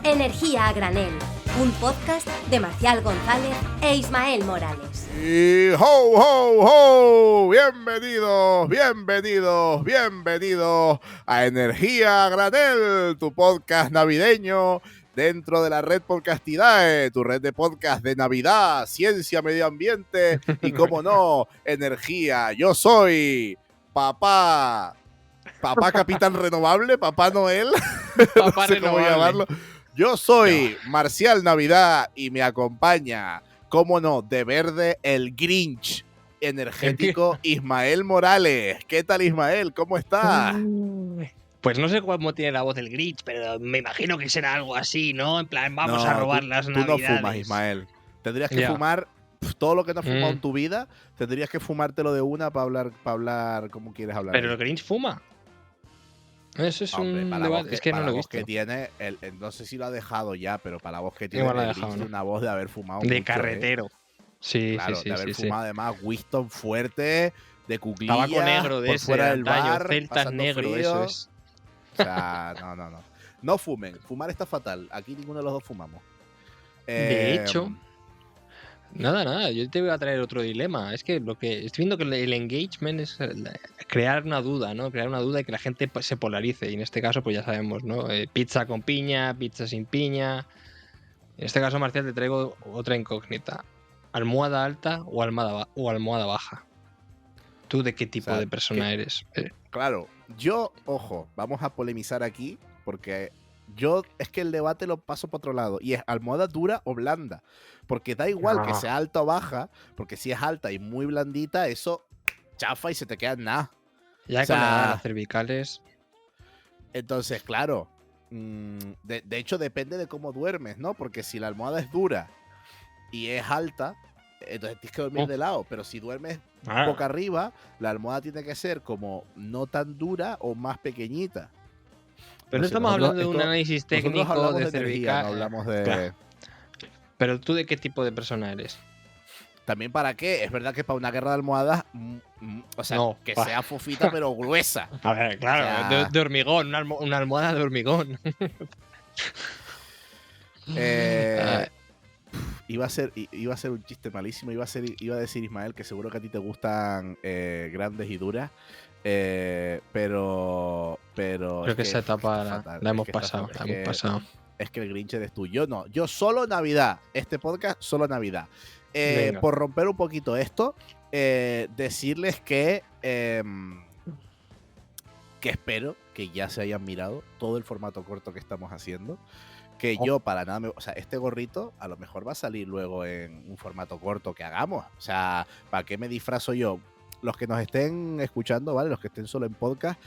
Energía a granel, un podcast de Marcial González e Ismael Morales. Y ho, ho, ho, bienvenidos a Energía a Granel, tu podcast navideño dentro de la red Podcastidae, tu red de podcast de Navidad, ciencia, medio ambiente y, como no, energía. Yo soy Papá Capitán Renovable, Papá Noel, Papá no sé cómo Renovable. llamarlo. Yo soy Marcial Navidad y me acompaña, cómo no, de verde, el Grinch energético Ismael Morales. ¿Qué tal, Ismael? ¿Cómo estás? Pues no sé cómo tiene la voz del Grinch, pero me imagino que será algo así, ¿no? En plan, vamos a robar las tú navidades. no fumas, Ismael. Tendrías que Ya. fumar todo lo que no has fumado en tu vida. Tendrías que fumártelo de una para hablar como quieres hablar. Pero el Grinch fuma. Eso es Hombre, un para la debate. voz que, Es que no para lo he la voz visto. que tiene, no sé si lo ha dejado ya, pero para la voz que tiene, Igual lo ha el dejado, Grinch tiene ¿no? una voz de haber fumado De mucho, carretero. Sí, Claro, sí, de haber sí. fumado además Winston fuerte, de cuclillas, Tabaco negro de por ese fuera de del antaño, bar, celtas pasando negro, frío. eso es. O sea, no. No fumen, fumar está fatal. Aquí ninguno de los dos fumamos. De hecho, nada, yo te voy a traer otro dilema. Es que lo que estoy viendo que el engagement es crear una duda, ¿no? Crear una duda y que la gente pues, se polarice. Y en este caso, pues ya sabemos, ¿no? Pizza con piña, pizza sin piña. En este caso, Marcial, te traigo otra incógnita. ¿Almohada alta o almohada baja? ¿Tú de qué tipo sea, de persona eres? Claro, ojo, vamos a polemizar aquí, porque es que el debate lo paso por otro lado, y es almohada dura o blanda, porque da igual que sea alta o baja, porque si es alta y muy blandita, eso chafa y se te queda en nada. Ya o sea, con la edad de las cervicales. Entonces, claro, de hecho depende de cómo duermes, ¿no? Porque si la almohada es dura y es alta, entonces tienes que dormir de lado, pero si duermes boca arriba, la almohada tiene que ser como no tan dura o más pequeñita. Pero no sé, estamos hablando de un nosotros análisis técnico hablamos de de energía, no cervical. hablamos de... Claro. Pero tú de qué tipo de persona eres. También para qué, es verdad que para una guerra de almohadas, o sea, No, que sea fofita pero gruesa. A ver, claro, O sea, de hormigón, una almohada de hormigón. Iba a ser un chiste malísimo. Iba a decir, Ismael, que seguro que a ti te gustan grandes y duras. Pero Creo que esa etapa la hemos pasado. Es que el Grinch eres tú. Yo no. Yo solo Navidad. Este podcast, solo Navidad. Por romper un poquito esto, decirles que espero que ya se hayan mirado todo el formato corto que estamos haciendo. Que yo para nada, o sea, este gorrito a lo mejor va a salir luego en un formato corto que hagamos. O sea, ¿para qué me disfrazo yo? Los que nos estén escuchando, ¿vale? Los que estén solo en podcast,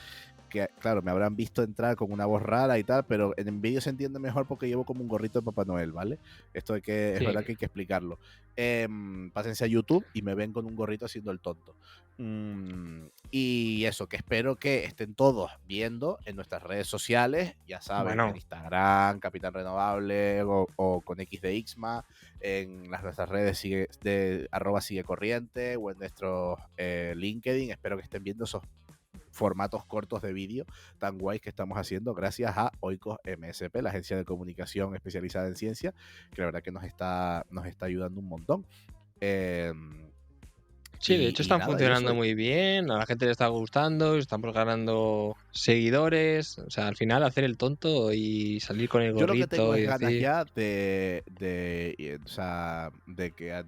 que claro, me habrán visto entrar con una voz rara y tal, pero en vídeo se entiende mejor porque llevo como un gorrito de Papá Noel, ¿vale? Esto es verdad que hay que explicarlo. Pásense a YouTube y me ven con un gorrito haciendo el tonto. Y eso, que espero que estén todos viendo en nuestras redes sociales, ya saben, en Instagram, Capitán Renovable o con X de Ixma, en nuestras redes @sigue corriente o en nuestro LinkedIn. Espero que estén viendo esos formatos cortos de vídeo tan guays que estamos haciendo gracias a Oikos MSP, la agencia de comunicación especializada en ciencia, que la verdad que nos está ayudando un montón. Sí, de hecho están funcionando muy bien, a la gente le está gustando, estamos ganando seguidores, o sea, al final hacer el tonto y salir con el gorrito. Yo lo que tengo es ganas decir... ya de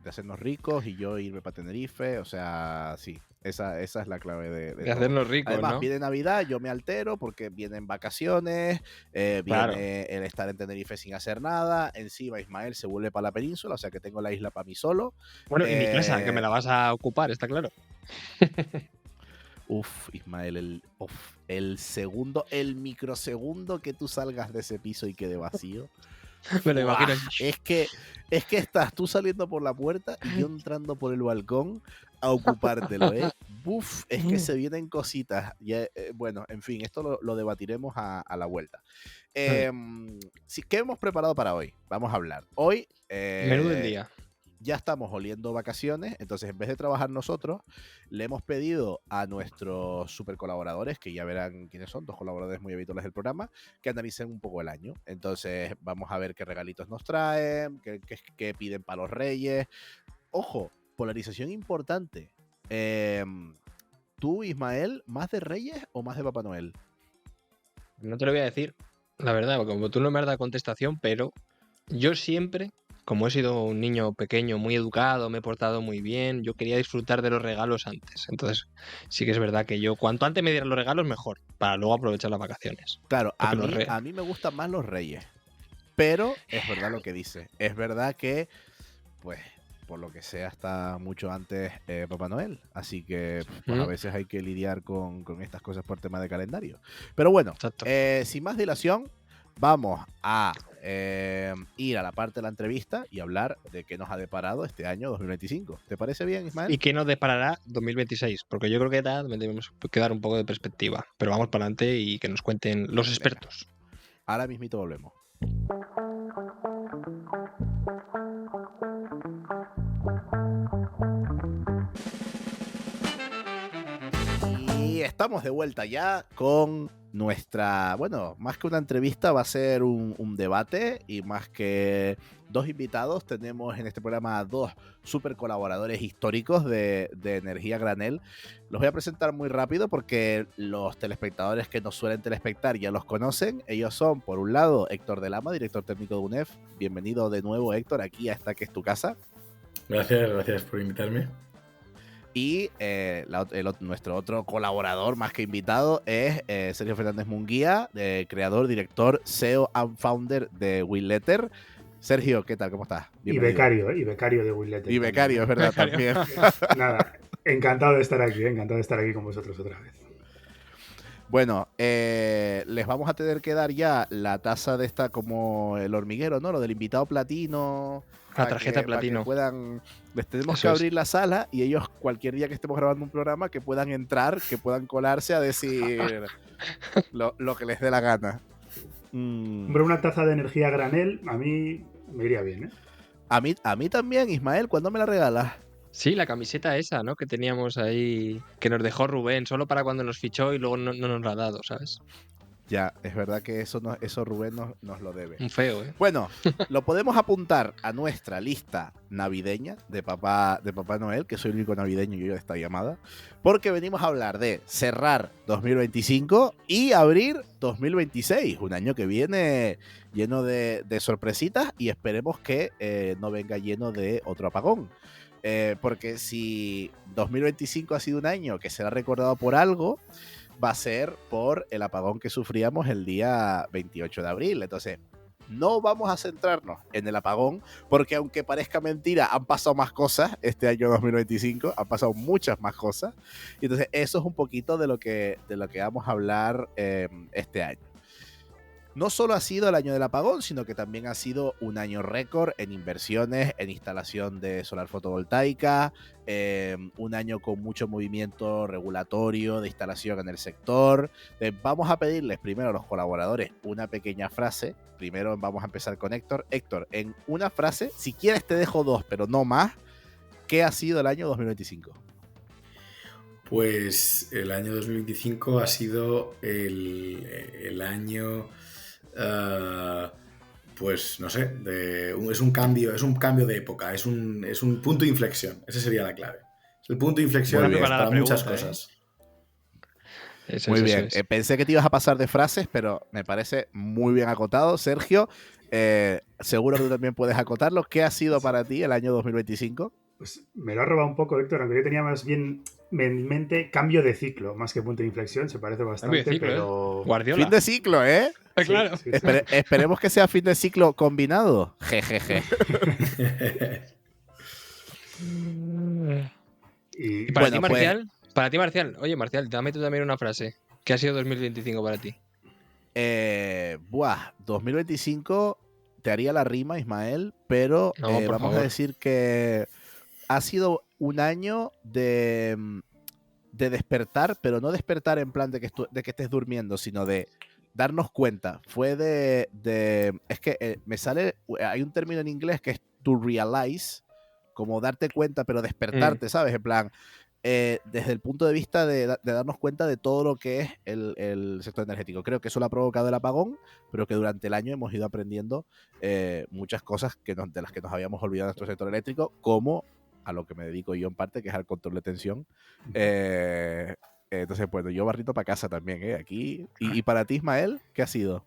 hacernos ricos y yo irme para Tenerife, o sea, sí. Esa es la clave de hacernos ricos. Además, ¿no? viene Navidad, yo me altero porque vienen vacaciones, viene el estar en Tenerife sin hacer nada. Encima Ismael se vuelve para la península, o sea que tengo la isla para mí solo. Bueno, y mi casa, que me la vas a ocupar, está claro. Ismael, el microsegundo que tú salgas de ese piso y quede vacío. Me lo imagino. Es que estás tú saliendo por la puerta y yo entrando por el balcón a ocupártelo, ¿eh? Es que se vienen cositas. Bueno, en fin, esto lo debatiremos a la vuelta. ¿Qué hemos preparado para hoy? Vamos a hablar. Hoy... menú del día. ya estamos oliendo vacaciones, entonces en vez de trabajar nosotros, le hemos pedido a nuestros super colaboradores, que ya verán quiénes son, 2 colaboradores muy habituales del programa, que analicen un poco el año. Entonces vamos a ver qué regalitos nos traen, qué piden para los Reyes. Ojo, polarización importante. ¿Tú, Ismael, más de Reyes o más de Papá Noel? No te lo voy a decir, la verdad, porque como tú no me has dado contestación, pero yo siempre, como he sido un niño pequeño, muy educado, me he portado muy bien, yo quería disfrutar de los regalos antes. Entonces, sí que es verdad que yo, cuanto antes me dieran los regalos, mejor, para luego aprovechar las vacaciones. Claro, Porque a mí me gustan más los Reyes, pero es verdad lo que dice. Es verdad que, pues, por lo que sea, está mucho antes Papá Noel. Así que, pues, a veces hay que lidiar con estas cosas por tema de calendario. Pero bueno, Exacto. sin más dilación, vamos a ir a la parte de la entrevista y hablar de qué nos ha deparado este año 2025. ¿Te parece bien, Ismael? ¿Y qué nos deparará 2026? Porque yo creo que debemos quedar un poco de perspectiva. Pero vamos para adelante y que nos cuenten los expertos. Venga. Ahora mismito volvemos. Y estamos de vuelta ya con nuestra, bueno, más que una entrevista va a ser un debate, y más que 2 invitados, tenemos en este programa a 2 super colaboradores históricos de Energía Granel. Los voy a presentar muy rápido porque los telespectadores que nos suelen telespectar ya los conocen. Ellos son, por un lado, Héctor de Lama, director técnico de UNEF. Bienvenido de nuevo, Héctor, aquí a esta que es tu casa. Gracias por invitarme. Y nuestro otro colaborador, más que invitado, es Sergio Fernández Munguía, creador, director, CEO and founder de Willetter. Sergio, ¿qué tal? ¿Cómo estás? Bienvenido. Y becario de Willetter. Y becario, es verdad, también. Nada, encantado de estar aquí con vosotros otra vez. Bueno, les vamos a tener que dar ya la taza de esta como el hormiguero, ¿no? Lo del invitado platino. La tarjeta Para platino. que puedan, les tenemos Eso que abrir la sala y ellos cualquier día que estemos grabando un programa que puedan entrar, que puedan colarse a decir lo que les dé la gana. Hombre, una taza de Energía Granel a mí me iría bien, ¿eh? A mí también, Ismael, ¿cuándo me la regalas? Sí, la camiseta esa, ¿no? Que teníamos ahí, que nos dejó Rubén, solo para cuando nos fichó y luego no nos la ha dado, ¿sabes? Ya, es verdad que eso Rubén nos lo debe. Un feo, ¿eh? Bueno, lo podemos apuntar a nuestra lista navideña de Papá Noel, que soy el único navideño yo de esta llamada, porque venimos a hablar de cerrar 2025 y abrir 2026, un año que viene lleno de sorpresitas, y esperemos que no venga lleno de otro apagón. Porque si 2025 ha sido un año que será recordado por algo, va a ser por el apagón que sufríamos el día 28 de abril. Entonces, no vamos a centrarnos en el apagón, porque aunque parezca mentira, han pasado más cosas este año 2025, han pasado muchas más cosas. Y entonces, eso es un poquito de lo que vamos a hablar este año. No solo ha sido el año del apagón, sino que también ha sido un año récord en inversiones, en instalación de solar fotovoltaica, un año con mucho movimiento regulatorio de instalación en el sector. Vamos a pedirles primero a los colaboradores una pequeña frase. Primero vamos a empezar con Héctor. Héctor, en una frase, si quieres te dejo 2, pero no más, ¿qué ha sido el año 2025? Pues el año 2025 ha sido el año... pues no sé, es un cambio de época, es un punto de inflexión, esa sería la clave. Es el punto de inflexión para muchas cosas. Muy bien, pensé que te ibas a pasar de frases, pero me parece muy bien acotado. Sergio, seguro que tú también puedes acotarlo. ¿Qué ha sido para ti el año 2025? Pues me lo ha robado un poco, Héctor, aunque yo tenía más bien en mente cambio de ciclo, más que punto de inflexión, se parece bastante, ciclo, pero... Guardiola. Fin de ciclo, ¿eh? Claro. Sí. Esperemos que sea fin de ciclo combinado. Jejeje. ¿Y para ti, Marcial? Pues... Para ti, Marcial. Oye, Marcial, dame tú también una frase. ¿Qué ha sido 2025 para ti? 2025 te haría la rima, Ismael, pero vamos a decir que ha sido un año de despertar, pero no despertar en plan de que estés durmiendo, sino de darnos cuenta. Fue es que me sale, hay un término en inglés que es to realize, como darte cuenta, pero despertarte, ¿sabes? En plan, desde el punto de vista de darnos cuenta de todo lo que es el sector energético. Creo que eso lo ha provocado el apagón, pero que durante el año hemos ido aprendiendo muchas cosas de las que nos habíamos olvidado en nuestro sector eléctrico, como a lo que me dedico yo en parte, que es al control de tensión. Entonces, bueno, yo barrito para casa también, aquí. Y para ti, Ismael, ¿qué ha sido?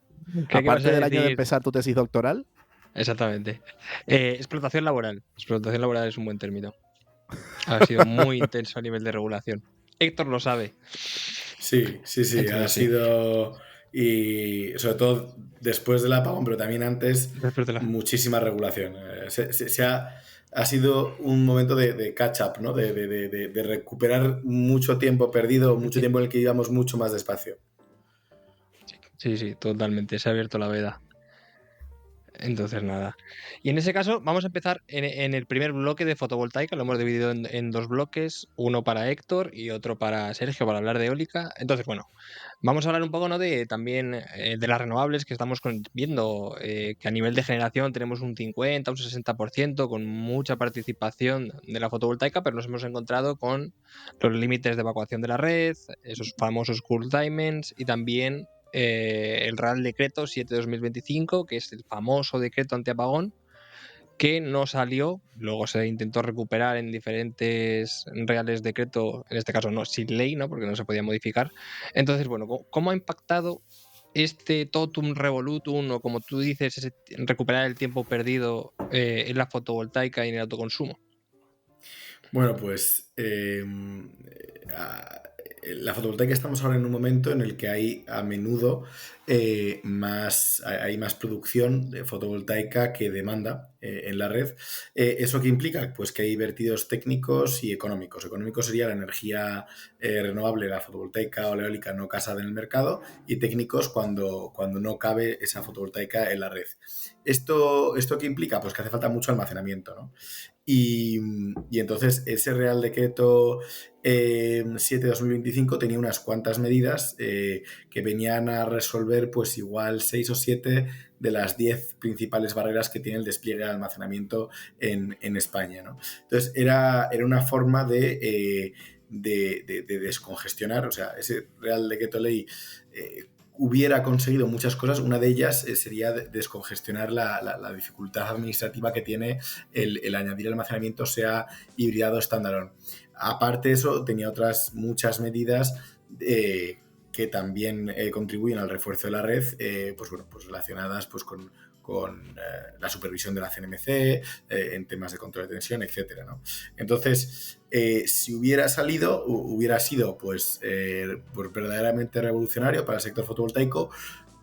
Aparte del año de empezar tu tesis doctoral. Exactamente. Explotación laboral. Explotación laboral es un buen término. Ha sido muy intenso a nivel de regulación. Héctor lo sabe. Sí, ha sido... Y sobre todo después del apagón, pero también antes, muchísima regulación. Ha sido un momento de catch up, ¿no? De recuperar mucho tiempo perdido, mucho tiempo en el que íbamos mucho más despacio. Sí, totalmente. Se ha abierto la veda. Entonces, nada. Y en ese caso, vamos a empezar en el primer bloque de fotovoltaica. Lo hemos dividido en 2 bloques, uno para Héctor y otro para Sergio, para hablar de eólica. Entonces, bueno, vamos a hablar un poco, ¿no?, también de las renovables, que estamos viendo que a nivel de generación tenemos un 50, un 60%, con mucha participación de la fotovoltaica, pero nos hemos encontrado con los límites de evacuación de la red, esos famosos curtailments y también el Real Decreto 7/2025, que es el famoso decreto antiapagón, que no salió, luego se intentó recuperar en diferentes reales decreto, en este caso no, sin ley, ¿no?, porque no se podía modificar. Entonces, bueno, ¿cómo ha impactado este totum revolutum, o como tú dices, recuperar el tiempo perdido en la fotovoltaica y en el autoconsumo? Bueno, pues la fotovoltaica estamos ahora en un momento en el que hay a menudo hay más producción de fotovoltaica que demanda en la red. ¿Eso qué implica? Pues que hay vertidos técnicos y económicos. Económicos sería la energía renovable, la fotovoltaica o la eólica no casada en el mercado, y técnicos cuando no cabe esa fotovoltaica en la red. ¿Esto qué implica? Pues que hace falta mucho almacenamiento, ¿no? Y entonces ese Real Decreto 7/2025 tenía unas cuantas medidas que venían a resolver pues igual 6 o 7 de las 10 principales barreras que tiene el despliegue de almacenamiento en España, ¿no? Entonces era una forma de descongestionar, o sea, ese Real Decreto Ley hubiera conseguido muchas cosas. Una de ellas sería descongestionar la dificultad administrativa que tiene el añadir almacenamiento, sea hibridado o standalone. Aparte de eso, tenía otras muchas medidas que también contribuyen al refuerzo de la red, pues relacionadas pues con la supervisión de la CNMC, en temas de control de tensión, etcétera, ¿no? Entonces, si hubiera sido pues verdaderamente revolucionario para el sector fotovoltaico.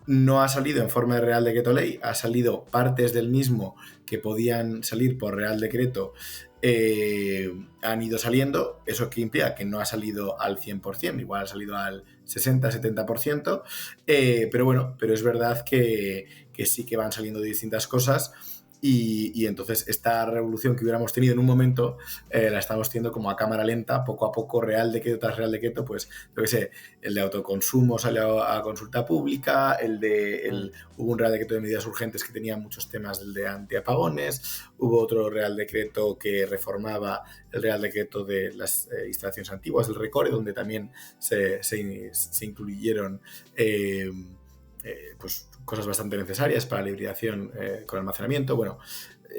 No ha salido en forma de Real Decreto Ley, ha salido partes del mismo que podían salir por Real Decreto, han ido saliendo. Eso que implica que no ha salido al 100%, igual ha salido al 60-70%, pero es verdad que sí que van saliendo distintas cosas. Y entonces esta revolución que hubiéramos tenido en un momento la estamos teniendo como a cámara lenta, poco a poco, Real Decreto tras Real Decreto. Pues yo qué sé, el de autoconsumo salió a consulta pública, hubo un Real Decreto de medidas urgentes que tenía muchos temas, del de antiapagones, hubo otro Real Decreto que reformaba el Real Decreto de las instalaciones antiguas, el RECORE, donde también se incluyeron pues cosas bastante necesarias para la hibridación con almacenamiento. Bueno,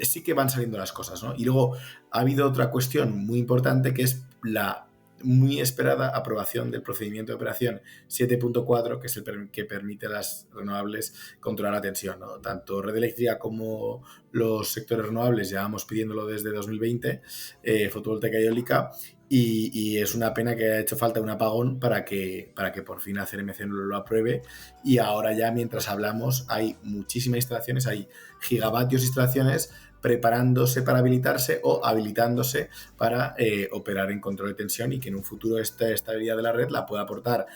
sí que van saliendo las cosas, ¿no? Y luego ha habido otra cuestión muy importante, que es la muy esperada aprobación del procedimiento de operación 7.4, que es el que permite a las renovables controlar la tensión, ¿no? Tanto Red Eléctrica como los sectores renovables llevamos pidiéndolo desde 2020, fotovoltaica y eólica, y es una pena que haya hecho falta un apagón para que por fin la CNMC lo apruebe. Y ahora ya, mientras hablamos, hay muchísimas instalaciones, hay gigavatios de instalaciones preparándose para habilitarse o habilitándose para operar en control de tensión, y que en un futuro esta estabilidad de la red la pueda aportar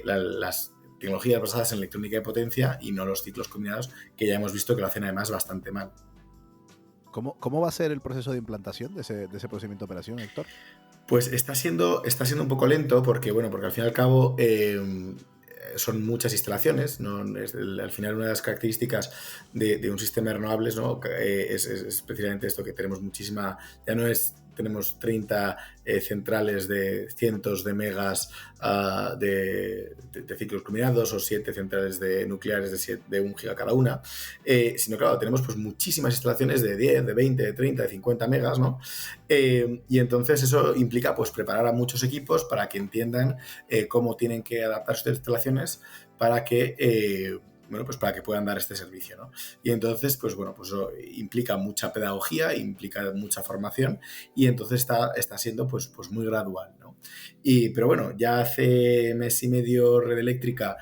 las tecnologías basadas en electrónica de potencia y no los ciclos combinados, que ya hemos visto que lo hacen además bastante mal. ¿Cómo va a ser el proceso de implantación de ese procedimiento de operación, Héctor? Pues está siendo un poco lento porque al fin y al cabo son muchas instalaciones, ¿no? Al final una de las características de un sistema de renovables, ¿no? Es precisamente esto, que tenemos muchísima, ya no es tenemos 30 centrales de cientos de megas de ciclos combinados o 7 centrales nucleares de 1 giga cada una, sino claro, tenemos pues muchísimas instalaciones de 10, de 20, de 30, de 50 megas, ¿no? Y entonces eso implica pues preparar a muchos equipos para que entiendan cómo tienen que adaptar sus instalaciones para que pues para que puedan dar este servicio, ¿no? Y entonces, pues eso implica mucha pedagogía, implica mucha formación, y entonces está siendo pues muy gradual, ¿no? Pero bueno, ya hace mes y medio Red Eléctrica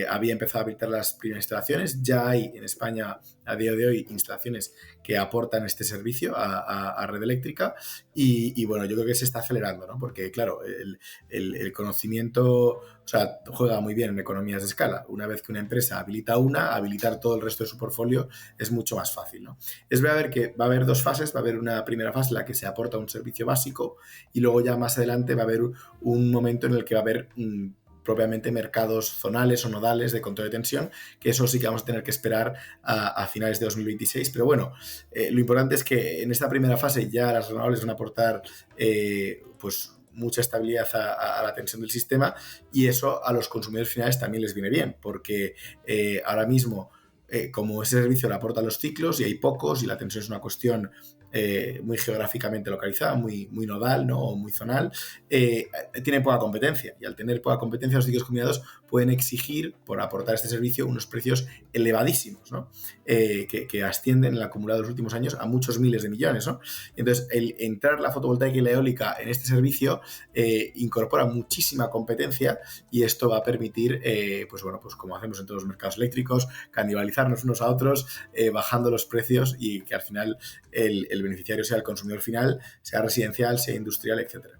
había empezado a habilitar las primeras instalaciones. Ya hay en España a día de hoy instalaciones que aportan este servicio a Red Eléctrica, y bueno, yo creo que se está acelerando, ¿no? Porque claro, el conocimiento, o sea, juega muy bien en economías de escala. Una vez que una empresa habilitar todo el resto de su portfolio es mucho más fácil, ¿no? Es verdad que va a haber 2 fases. Va a haber una primera fase en la que se aporta un servicio básico, y luego ya más adelante va a haber un momento en el que va a haber propiamente mercados zonales o nodales de control de tensión, que eso sí que vamos a tener que esperar a finales de 2026. Pero bueno, lo importante es que en esta primera fase ya las renovables van a aportar pues mucha estabilidad a la tensión del sistema, y eso a los consumidores finales también les viene bien, porque ahora mismo como ese servicio le aporta los ciclos y hay pocos, y la tensión es una cuestión muy geográficamente localizada, muy nodal, ¿no? O muy zonal, tiene poca competencia, y al tener poca competencia los ciclos combinados pueden exigir por aportar este servicio unos precios elevadísimos, ¿no? Que ascienden en el acumulado de los últimos años a muchos miles de millones, ¿no? Entonces, el entrar la fotovoltaica y la eólica en este servicio incorpora muchísima competencia, y esto va a permitir, pues como hacemos en todos los mercados eléctricos, canibalizarnos unos a otros, bajando los precios, y que al final el beneficiario sea el consumidor final, sea residencial, sea industrial, etcétera.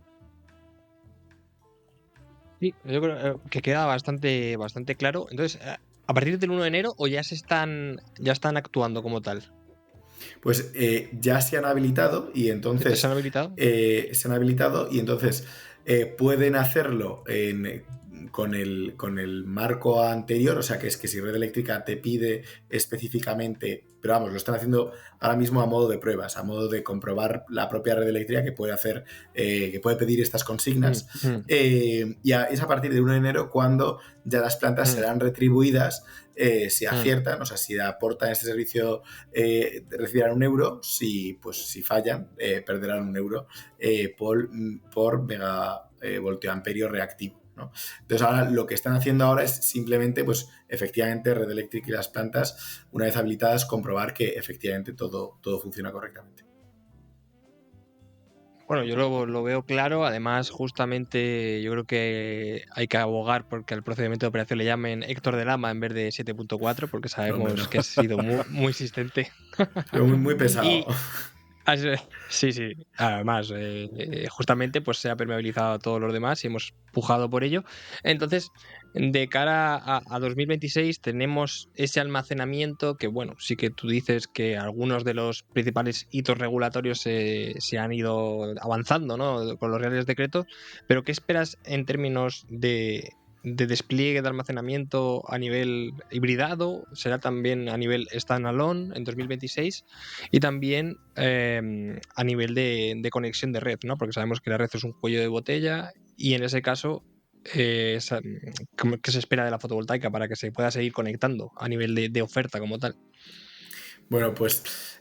Sí, yo creo que queda bastante claro. Entonces, ¿a partir del 1 de enero o ya están actuando como tal? Pues ya se han habilitado, y entonces... ¿Se han habilitado? Se han habilitado, y entonces pueden hacerlo con el marco anterior, o sea, que es que si Red Eléctrica te pide específicamente, pero vamos, lo están haciendo ahora mismo a modo de pruebas, a modo de comprobar la propia Red Eléctrica que puede hacer, que puede pedir estas consignas, y es a partir del 1 de enero cuando ya las plantas serán retribuidas si aciertan, o sea, si aportan este servicio recibirán 1 euro, si fallan perderán 1 euro por megavoltio-amperio reactivo, ¿no? Entonces ahora lo que están haciendo ahora es simplemente, pues efectivamente, Red Eléctrica y las plantas, una vez habilitadas, comprobar que efectivamente todo funciona correctamente. Bueno, yo lo veo claro. Además, justamente yo creo que hay que abogar porque al procedimiento de operación le llamen Héctor de Lama en vez de 7.4, porque sabemos que ha sido muy insistente. Pero muy pesado. Sí. Además, justamente pues se ha permeabilizado a todos los demás y hemos pujado por ello. Entonces, de cara a 2026 tenemos ese almacenamiento que, bueno, sí que tú dices que algunos de los principales hitos regulatorios se han ido avanzando, ¿no? Con los reales decretos, pero ¿qué esperas en términos de despliegue de almacenamiento a nivel hibridado? ¿Será también a nivel standalone en 2026? Y también a nivel de conexión de red, ¿no? Porque sabemos que la red es un cuello de botella, y en ese caso, ¿qué se espera de la fotovoltaica para que se pueda seguir conectando a nivel de oferta como tal? Bueno, pues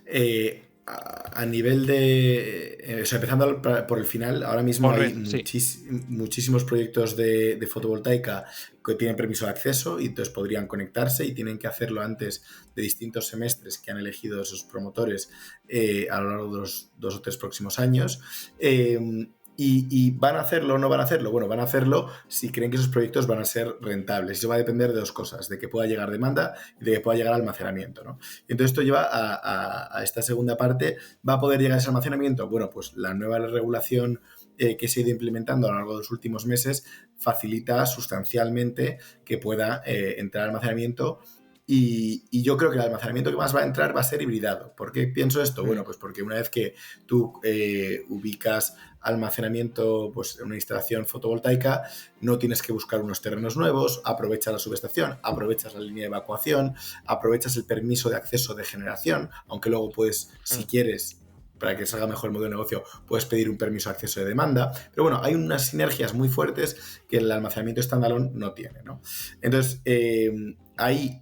a nivel de... o sea, empezando por el final, ahora mismo hay muchísimos proyectos de fotovoltaica que tienen permiso de acceso, y entonces podrían conectarse, y tienen que hacerlo antes de distintos semestres que han elegido esos promotores a lo largo de los 2 o 3 próximos años. ¿Y van a hacerlo o no van a hacerlo? Bueno, van a hacerlo si creen que esos proyectos van a ser rentables. Eso va a depender de 2 cosas: de que pueda llegar demanda y de que pueda llegar almacenamiento, ¿no? Entonces esto lleva a esta segunda parte. ¿Va a poder llegar ese almacenamiento? Bueno, pues la nueva regulación que se ha ido implementando a lo largo de los últimos meses facilita sustancialmente que pueda entrar almacenamiento Y yo creo que el almacenamiento que más va a entrar va a ser hibridado. ¿Por qué pienso esto? Bueno, pues porque una vez que tú ubicas almacenamiento pues, en una instalación fotovoltaica, no tienes que buscar unos terrenos nuevos, aprovechas la subestación, aprovechas la línea de evacuación, aprovechas el permiso de acceso de generación, aunque luego puedes, si quieres, para que salga mejor el modelo de negocio, puedes pedir un permiso de acceso de demanda. Pero bueno, hay unas sinergias muy fuertes que el almacenamiento standalone no tiene, ¿no? Entonces, ahí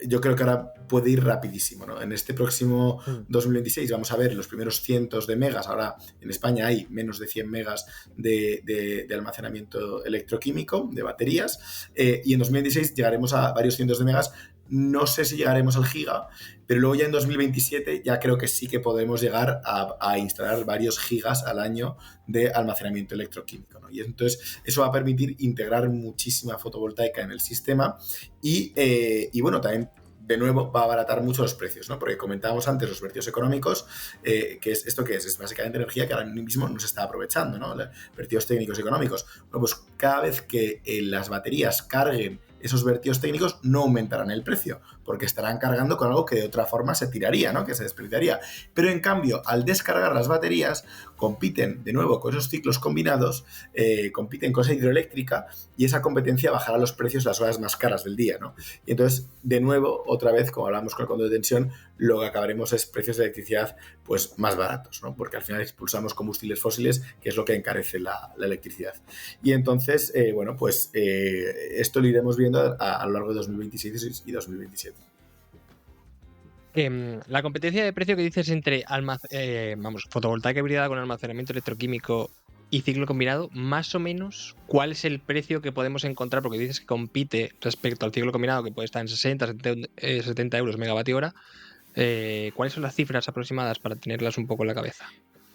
yo creo que ahora puede ir rapidísimo, ¿no? En este próximo 2026 vamos a ver los primeros cientos de megas. Ahora en España hay menos de 100 megas de almacenamiento electroquímico, de baterías, y en 2026 llegaremos a varios cientos de megas. No sé si llegaremos al giga, pero luego ya en 2027 ya creo que sí que podemos llegar a instalar varios gigas al año de almacenamiento electroquímico, ¿no? Y entonces eso va a permitir integrar muchísima fotovoltaica en el sistema y bueno, también de nuevo va a abaratar mucho los precios, ¿no? Porque comentábamos antes los vertidos económicos, que es esto que es básicamente energía que ahora mismo no se está aprovechando, ¿no? Vertidos técnicos y económicos. Bueno, pues cada vez que las baterías carguen esos vertidos técnicos no aumentarán el precio, porque estarán cargando con algo que de otra forma se tiraría, ¿no? Que se desperdiciaría. Pero en cambio, al descargar las baterías, compiten de nuevo con esos ciclos combinados, compiten con esa hidroeléctrica y esa competencia bajará los precios las horas más caras del día, ¿no? Y entonces, de nuevo, otra vez, como hablamos con el control de tensión, lo que acabaremos es precios de electricidad pues más baratos, ¿no? Porque al final expulsamos combustibles fósiles, que es lo que encarece la electricidad. Y entonces, bueno, pues esto lo iremos viendo a lo largo de 2026 y 2027. La competencia de precio que dices entre fotovoltaica hibridada con almacenamiento electroquímico y ciclo combinado, más o menos, ¿cuál es el precio que podemos encontrar? Porque dices que compite respecto al ciclo combinado, que puede estar en 70 euros megavatio hora. ¿Cuáles son las cifras aproximadas para tenerlas un poco en la cabeza?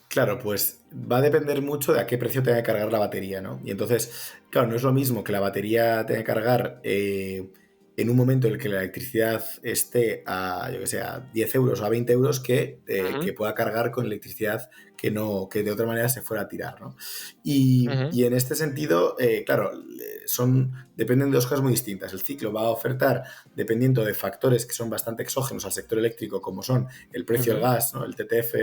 Claro, pues va a depender mucho de a qué precio tenga que cargar la batería, ¿no? Y entonces, claro, no es lo mismo que la batería tenga que cargar en un momento en el que la electricidad esté a, yo que sé, a 10 euros o a 20 euros que pueda cargar con electricidad que de otra manera se fuera a tirar, ¿no? Y en este sentido, claro, dependen de dos cosas muy distintas. El ciclo va a ofertar dependiendo de factores que son bastante exógenos al sector eléctrico, como son el precio del gas, ¿no? El TTF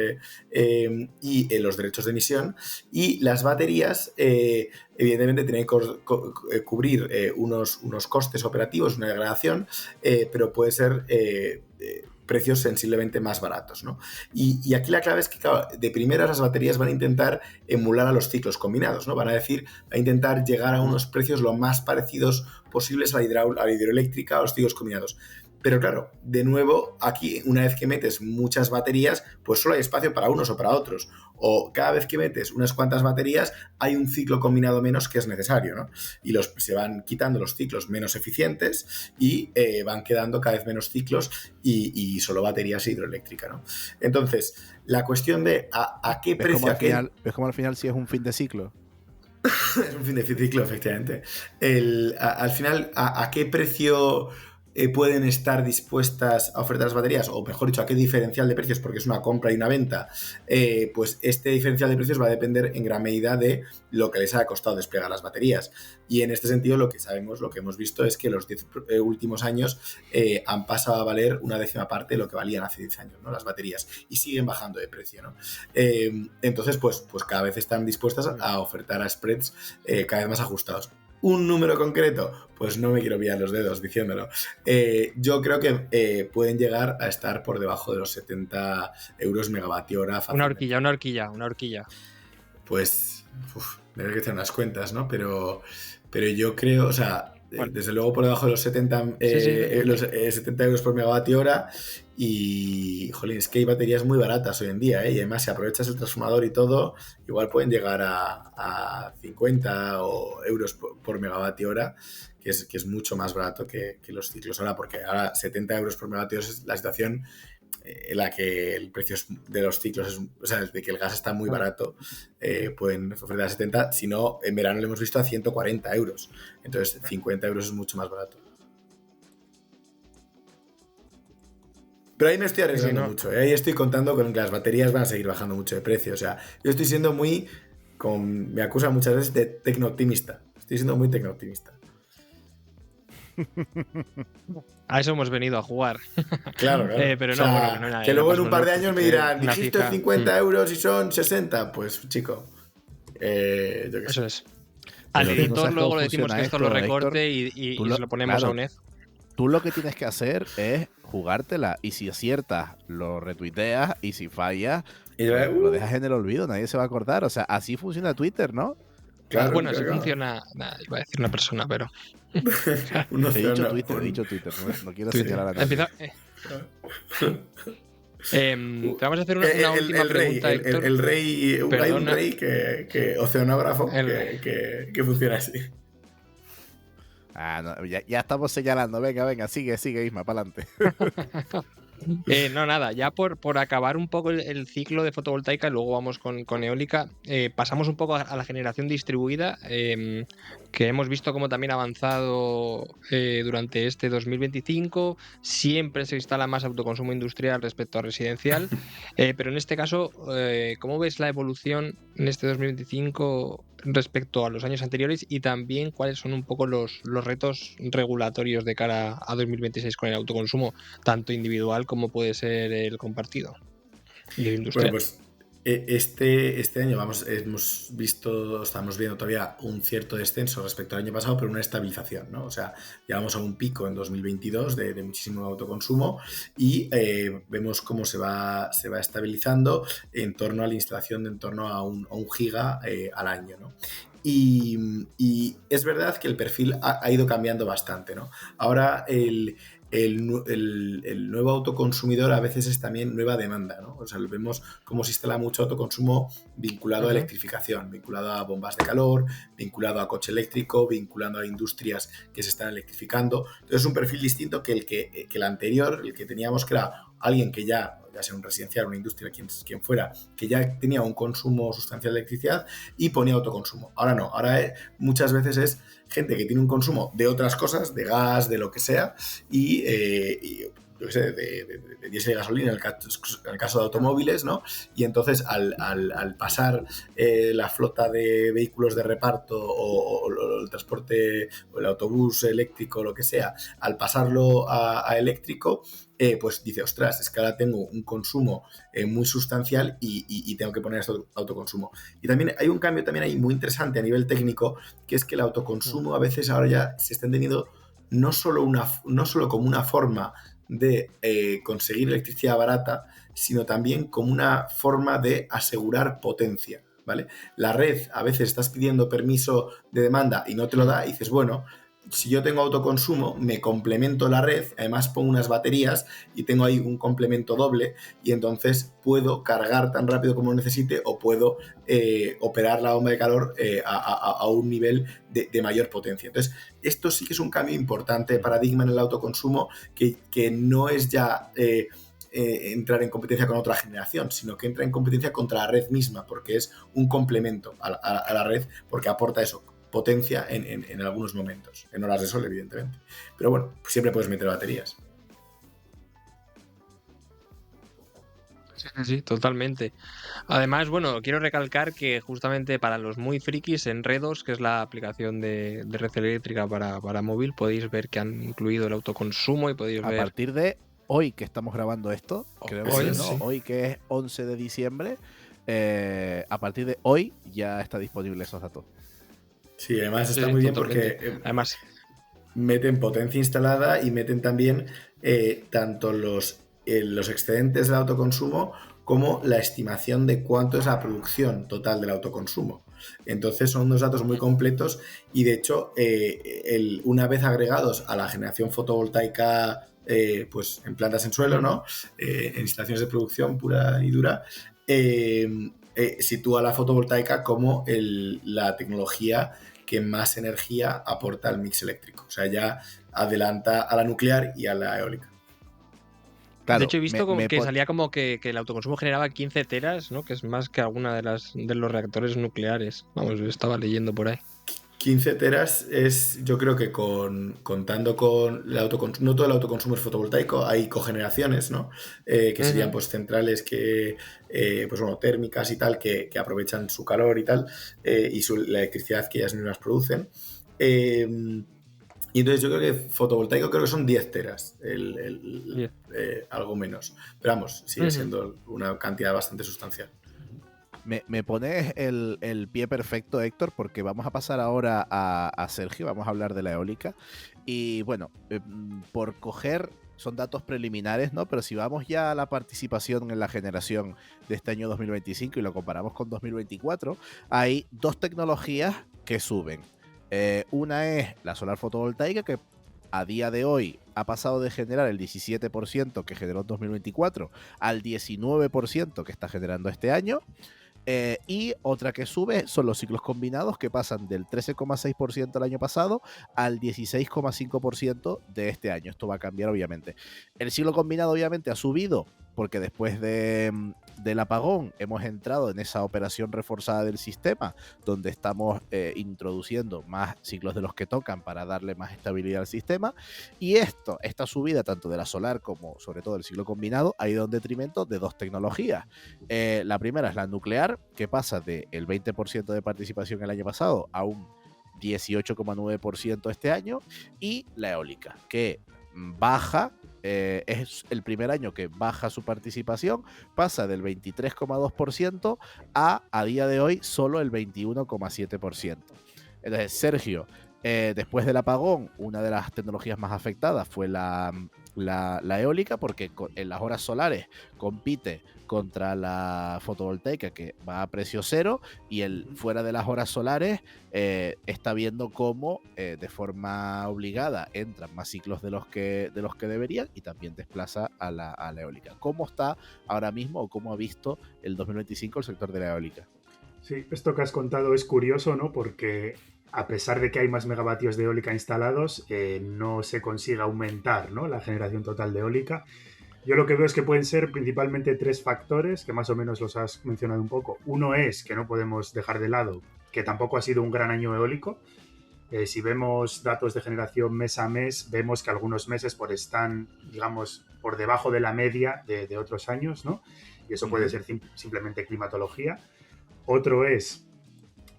y los derechos de emisión. Y las baterías, evidentemente, tienen que cubrir unos costes operativos, una degradación, pero puede ser precios sensiblemente más baratos, ¿no? Y aquí la clave es que, claro, de primeras las baterías van a intentar emular a los ciclos combinados, ¿no? Van a intentar llegar a unos precios lo más parecidos posibles a la hidroeléctrica, a los ciclos combinados. Pero claro, de nuevo, aquí, una vez que metes muchas baterías, pues solo hay espacio para unos o para otros. O cada vez que metes unas cuantas baterías, hay un ciclo combinado menos que es necesario, ¿no? Y se van quitando los ciclos menos eficientes y van quedando cada vez menos ciclos y solo baterías hidroeléctricas, ¿no? Entonces, la cuestión de a qué precio... ¿Ves cómo al final sí es un fin de ciclo? Es un fin de ciclo, efectivamente. Al final, ¿a qué precio pueden estar dispuestas a ofertar las baterías? O mejor dicho, ¿a qué diferencial de precios? Porque es una compra y una venta. Pues este diferencial de precios va a depender en gran medida de lo que les ha costado desplegar las baterías. Y en este sentido, lo que hemos visto es que los 10 últimos años han pasado a valer una décima parte de lo que valían hace 10 años, ¿no? Las baterías. Y siguen bajando de precio, ¿no? Entonces, pues cada vez están dispuestas a ofertar a spreads cada vez más ajustados. ¿Un número concreto? Pues no me quiero pillar los dedos diciéndolo. Yo creo que pueden llegar a estar por debajo de los 70 euros megavatio hora. Una horquilla. Pues, tendré que hacer unas cuentas, ¿no? Pero yo creo, o sea, bueno, desde luego por debajo de los 70, los 70 euros por megavatio hora. Y, jolín, es que hay baterías muy baratas hoy en día, ¿eh? Y además, si aprovechas el transformador y todo, igual pueden llegar a 50 euros por megavatio hora, que es mucho más barato que los ciclos ahora, porque ahora 70 euros por megavatio hora es la situación en la que el precio de los ciclos o sea, de que el gas está muy barato, pueden ofrecer a 70, si no, en verano lo hemos visto a 140 euros, entonces 50 euros es mucho más barato. Pero ahí me estoy arriesgando mucho, ¿eh? Ahí estoy contando con que las baterías van a seguir bajando mucho de precio. O sea, yo estoy siendo me acusan muchas veces de tecno-optimista. Estoy siendo muy tecno-optimista. A eso hemos venido a jugar. Claro, claro. Pero O no, sea, bueno, que no, que luego en no un par de pasa nada, años me porque dirán, una dijiste fija. 50 euros y son 60. Pues, chico, yo qué Eso sé. es. Al Pero tú no editor sabes luego cómo le decimos funciona que esto lo esto, Héctor. recorte y Tú se lo ponemos claro, a un Ed. tú lo que tienes que hacer es jugártela y si aciertas lo retuiteas y si fallas Y pues, yo, lo dejas en el olvido, nadie se va a acordar. O sea, así funciona Twitter, ¿no? claro, Bueno, así claro. funciona. Iba a decir una persona, pero. Un He dicho océano, Twitter, no quiero Twitter. señalar a nadie. Empieza- te vamos a hacer una última pregunta, Héctor. el rey, hay un Perdona. rey que oceanógrafo El- que funciona así. Ah, no, ya estamos señalando. Venga, sigue, Isma, para adelante. No, nada, ya por acabar un poco el ciclo de fotovoltaica, luego vamos con eólica, pasamos un poco a la generación distribuida, que hemos visto cómo también ha avanzado durante este 2025, siempre se instala más autoconsumo industrial respecto a residencial, pero en este caso, ¿cómo ves la evolución en este 2025 respecto a los años anteriores y también cuáles son un poco los retos regulatorios de cara a 2026 con el autoconsumo, tanto individual como puede ser el compartido y el industrial? Bueno, pues este año estamos viendo todavía un cierto descenso respecto al año pasado, pero una estabilización, ¿no? O sea, llegamos a un pico en 2022 de muchísimo autoconsumo y vemos cómo se va estabilizando en torno a la instalación de en torno a un giga al año, ¿no? Y es verdad que el perfil ha ido cambiando bastante, ¿no? Ahora el nuevo autoconsumidor a veces es también nueva demanda, ¿no? O sea, vemos cómo se instala mucho autoconsumo vinculado a electrificación, vinculado a bombas de calor, vinculado a coche eléctrico, vinculado a industrias que se están electrificando. Entonces es un perfil distinto que el anterior, el que teníamos, que era alguien que ya sea un residencial, una industria, quien fuera, que ya tenía un consumo sustancial de electricidad y ponía autoconsumo. Ahora no, ahora muchas veces es gente que tiene un consumo de otras cosas, de gas, de lo que sea, y yo qué sé, de diésel y gasolina en el caso de automóviles, ¿no? Y entonces al pasar la flota de vehículos de reparto o el transporte o el autobús eléctrico, lo que sea, al pasarlo a eléctrico, pues dice, ostras, es que ahora tengo un consumo muy sustancial y tengo que poner esto autoconsumo. Y también hay un cambio también ahí muy interesante a nivel técnico, que es que el autoconsumo a veces ahora ya se está entendiendo no solo como una forma de conseguir electricidad barata, sino también como una forma de asegurar potencia, ¿vale? La red, a veces estás pidiendo permiso de demanda y no te lo da, y dices, bueno, si yo tengo autoconsumo, me complemento la red, además pongo unas baterías y tengo ahí un complemento doble y entonces puedo cargar tan rápido como necesite o puedo operar la bomba de calor a un nivel de mayor potencia. Entonces, esto sí que es un cambio importante de paradigma en el autoconsumo que no es ya entrar en competencia con otra generación, sino que entra en competencia contra la red misma, porque es un complemento a la red, porque aporta eso, potencia en algunos momentos, en horas de sol, evidentemente. Pero bueno, pues siempre puedes meter baterías. Sí, totalmente. Además, bueno, quiero recalcar que justamente para los muy frikis, Enredos, que es la aplicación de red eléctrica para móvil, podéis ver que han incluido el autoconsumo y podéis A ver... partir de hoy que estamos grabando esto, creo que Hoy, sí, ¿no? sí. Hoy que es 11 de diciembre, a partir de hoy ya está disponible esos datos. Sí, además está Sí, muy bien totalmente. porque Además, meten potencia instalada y meten también tanto los excedentes del autoconsumo como la estimación de cuánto es la producción total del autoconsumo. Entonces son unos datos muy completos y de hecho una vez agregados a la generación fotovoltaica pues en plantas en suelo, ¿no? En instalaciones de producción pura y dura, sitúa la fotovoltaica como la tecnología que más energía aporta al mix eléctrico. O sea, ya adelanta a la nuclear y a la eólica. Claro, de hecho, he visto que salía como que el autoconsumo generaba 15 teras, ¿no? Que es más que alguna de los reactores nucleares. Vamos, yo estaba leyendo por ahí. 15 teras es, yo creo que contando con el autoconsumo, no todo el autoconsumo es fotovoltaico, hay cogeneraciones, ¿no? Que serían pues centrales pues bueno, térmicas y tal, que aprovechan su calor y tal, y la electricidad que ellas mismas producen. Y entonces yo creo que fotovoltaico creo que son 10 teras, algo menos. Pero vamos, sigue siendo una cantidad bastante sustancial. Me pones el pie perfecto, Héctor, porque vamos a pasar ahora a Sergio, vamos a hablar de la eólica. Y bueno, por coger, son datos preliminares, ¿no? Pero si vamos ya a la participación en la generación de este año 2025 y lo comparamos con 2024, hay dos tecnologías que suben. Una es la solar fotovoltaica, que a día de hoy ha pasado de generar el 17% que generó en 2024 al 19% que está generando este año. Y otra que sube son los ciclos combinados, que pasan del 13,6% el año pasado al 16,5% de este año. Esto va a cambiar, obviamente. El ciclo combinado, obviamente, ha subido porque después del apagón hemos entrado en esa operación reforzada del sistema, donde estamos introduciendo más ciclos de los que tocan para darle más estabilidad al sistema. Y esta subida tanto de la solar como sobre todo del ciclo combinado ha ido en detrimento de dos tecnologías. La primera es la nuclear, que pasa del 20% de participación el año pasado a un 18,9% este año, y la eólica, que baja, es el primer año que baja su participación, pasa del 23,2% a día de hoy solo el 21,7%. Entonces, Sergio, después del apagón, una de las tecnologías más afectadas fue la eólica, porque en las horas solares compite contra la fotovoltaica, que va a precio cero, y fuera de las horas solares está viendo cómo de forma obligada entran más ciclos de los que deberían, y también desplaza a la eólica. ¿Cómo está ahora mismo o cómo ha visto el 2025 el sector de la eólica? Sí, esto que has contado es curioso, ¿no? Porque a pesar de que hay más megavatios de eólica instalados, no se consigue aumentar, ¿no?, la generación total de eólica. Yo lo que veo es que pueden ser principalmente tres factores, que más o menos los has mencionado un poco. Uno es que no podemos dejar de lado que tampoco ha sido un gran año eólico. Si vemos datos de generación mes a mes, vemos que algunos meses están, digamos, por debajo de la media de otros años, ¿no? Y eso puede ser simplemente climatología. Otro es,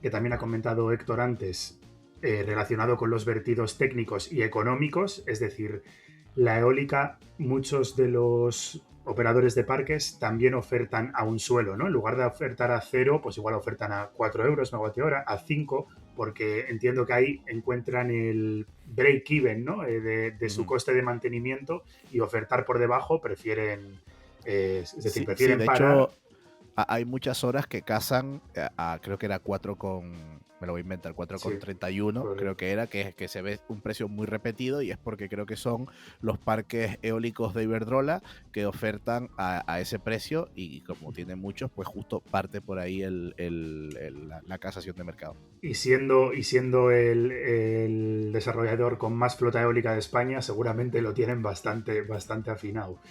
que también ha comentado Héctor antes, relacionado con los vertidos técnicos y económicos, es decir, la eólica, muchos de los operadores de parques también ofertan a un suelo, ¿no? En lugar de ofertar a 0, pues igual ofertan a 4 euros megavatio hora, a 5, porque entiendo que ahí encuentran el break-even, ¿no?, de su coste de mantenimiento, y ofertar por debajo prefieren, es decir, prefieren de parar. Hecho, hay muchas horas que casan creo que era 4 con... Me lo voy a inventar, 4,31, Sí, creo que era, que se ve un precio muy repetido, y es porque creo que son los parques eólicos de Iberdrola que ofertan a ese precio, y como tienen muchos, pues justo parte por ahí la casación de mercado. Y siendo el desarrollador con más flota eólica de España, seguramente lo tienen bastante afinado.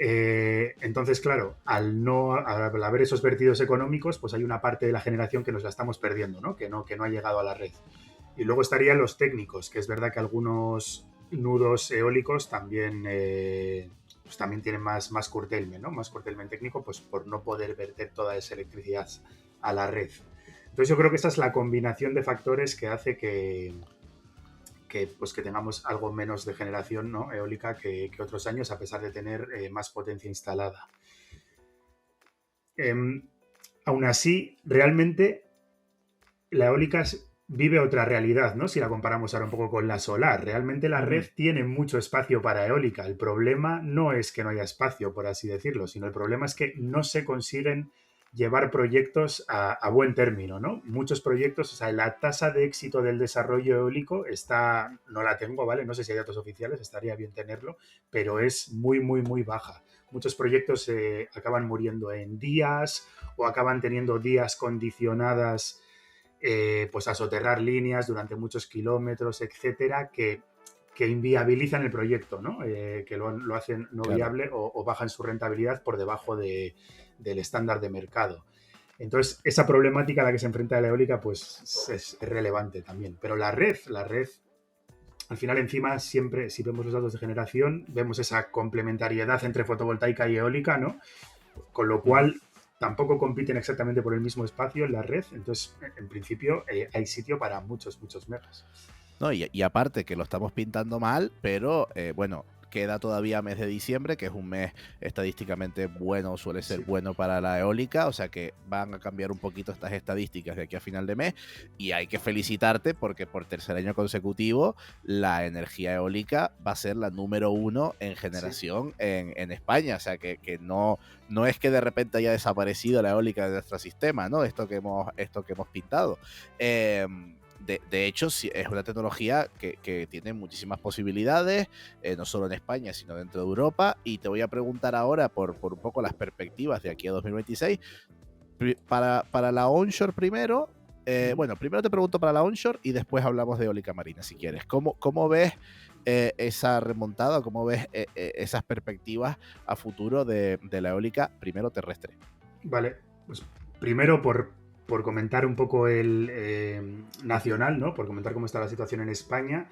Entonces, claro, al haber esos vertidos económicos, pues hay una parte de la generación que nos la estamos perdiendo, ¿no? Que no ha llegado a la red. Y luego estarían los técnicos, que es verdad que algunos nudos eólicos también, pues también tienen más curtailment, ¿no? Más curtailment técnico, pues por no poder verter toda esa electricidad a la red. Entonces yo creo que esta es la combinación de factores que hace que tengamos algo menos de generación, ¿no?, eólica que otros años, a pesar de tener más potencia instalada. Aún así, realmente la eólica vive otra realidad, ¿no?, si la comparamos ahora un poco con la solar. Realmente la red tiene mucho espacio para eólica. El problema no es que no haya espacio, por así decirlo, sino el problema es que no se consiguen llevar proyectos a buen término, ¿no? Muchos proyectos, o sea, la tasa de éxito del desarrollo eólico no la tengo, ¿vale? No sé si hay datos oficiales, estaría bien tenerlo, pero es muy baja. Muchos proyectos acaban muriendo en días, o acaban teniendo días condicionadas pues a soterrar líneas durante muchos kilómetros, etcétera, que inviabilizan el proyecto, ¿no? Que lo hacen no viable, o bajan su rentabilidad por debajo del estándar de mercado. Entonces, esa problemática a la que se enfrenta la eólica, pues es relevante también. Pero la red, al final, encima, siempre, si vemos los datos de generación, vemos esa complementariedad entre fotovoltaica y eólica, ¿no? Con lo cual, tampoco compiten exactamente por el mismo espacio en la red. Entonces, en principio, hay sitio para muchos megas. No, y aparte que lo estamos pintando mal, pero bueno, queda todavía mes de diciembre, que es un mes estadísticamente bueno, suele ser bueno para la eólica, o sea que van a cambiar un poquito estas estadísticas de aquí a final de mes, y hay que felicitarte porque por tercer año consecutivo la energía eólica va a ser la número 1 en generación en España, o sea que no es que de repente haya desaparecido la eólica de nuestro sistema, ¿no? Esto que hemos pintado. De hecho, sí, es una tecnología que tiene muchísimas posibilidades, no solo en España, sino dentro de Europa. Y te voy a preguntar ahora por un poco las perspectivas de aquí a 2026. Para la onshore primero, bueno, primero te pregunto para la onshore y después hablamos de eólica marina, si quieres. ¿Cómo ves esa remontada? ¿Cómo ves esas perspectivas a futuro de la eólica primero terrestre? Vale, pues primero por comentar un poco el nacional, ¿no? Por comentar cómo está la situación en España.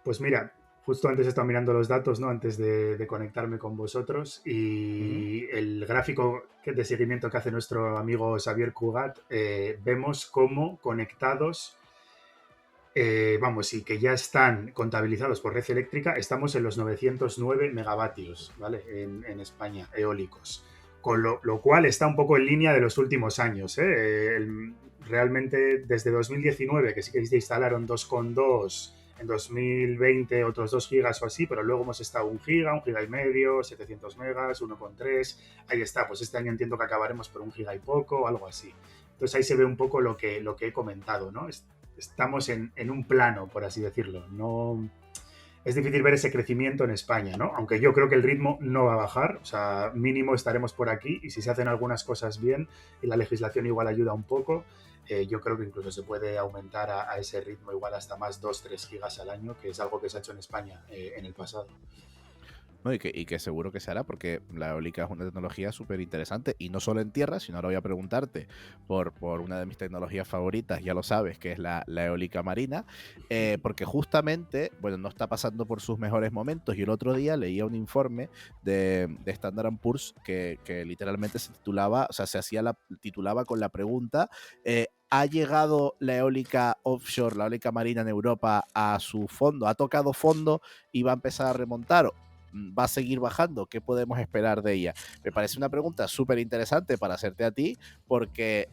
Pues mira, justo antes he estado mirando los datos, ¿no? Antes de conectarme con vosotros, y el gráfico de seguimiento que hace nuestro amigo Xavier Cugat, vemos cómo conectados, vamos, y que ya están contabilizados por Red Eléctrica, estamos en los 909 megavatios, ¿vale? En España, eólicos. Con lo cual está un poco en línea de los últimos años. Realmente desde 2019, que sí que se instalaron 2,2, en 2020 otros 2 gigas o así, pero luego hemos estado 1 giga y medio, 700 megas, 1,3. Ahí está, pues este año entiendo que acabaremos por 1 giga y poco, algo así. Entonces ahí se ve un poco lo que he comentado, ¿no? Estamos en un plano, por así decirlo. No... Es difícil ver ese crecimiento en España, ¿no? Aunque yo creo que el ritmo no va a bajar, o sea, mínimo estaremos por aquí, y si se hacen algunas cosas bien y la legislación igual ayuda un poco, yo creo que incluso se puede aumentar a ese ritmo igual hasta más 2-3 gigas al año, que es algo que se ha hecho en España en el pasado. No, y que seguro que se hará, porque la eólica es una tecnología súper interesante, y no solo en tierra, sino ahora voy a preguntarte por una de mis tecnologías favoritas, ya lo sabes, que es la eólica marina, porque justamente, bueno, no está pasando por sus mejores momentos, y el otro día leía un informe de Standard & Poor's que literalmente se titulaba, o sea, titulaba con la pregunta, ¿ha llegado la eólica offshore, la eólica marina en Europa a su fondo? ¿Ha tocado fondo y va a empezar a remontar? ¿Va a seguir bajando? ¿Qué podemos esperar de ella? Me parece una pregunta súper interesante para hacerte a ti, porque,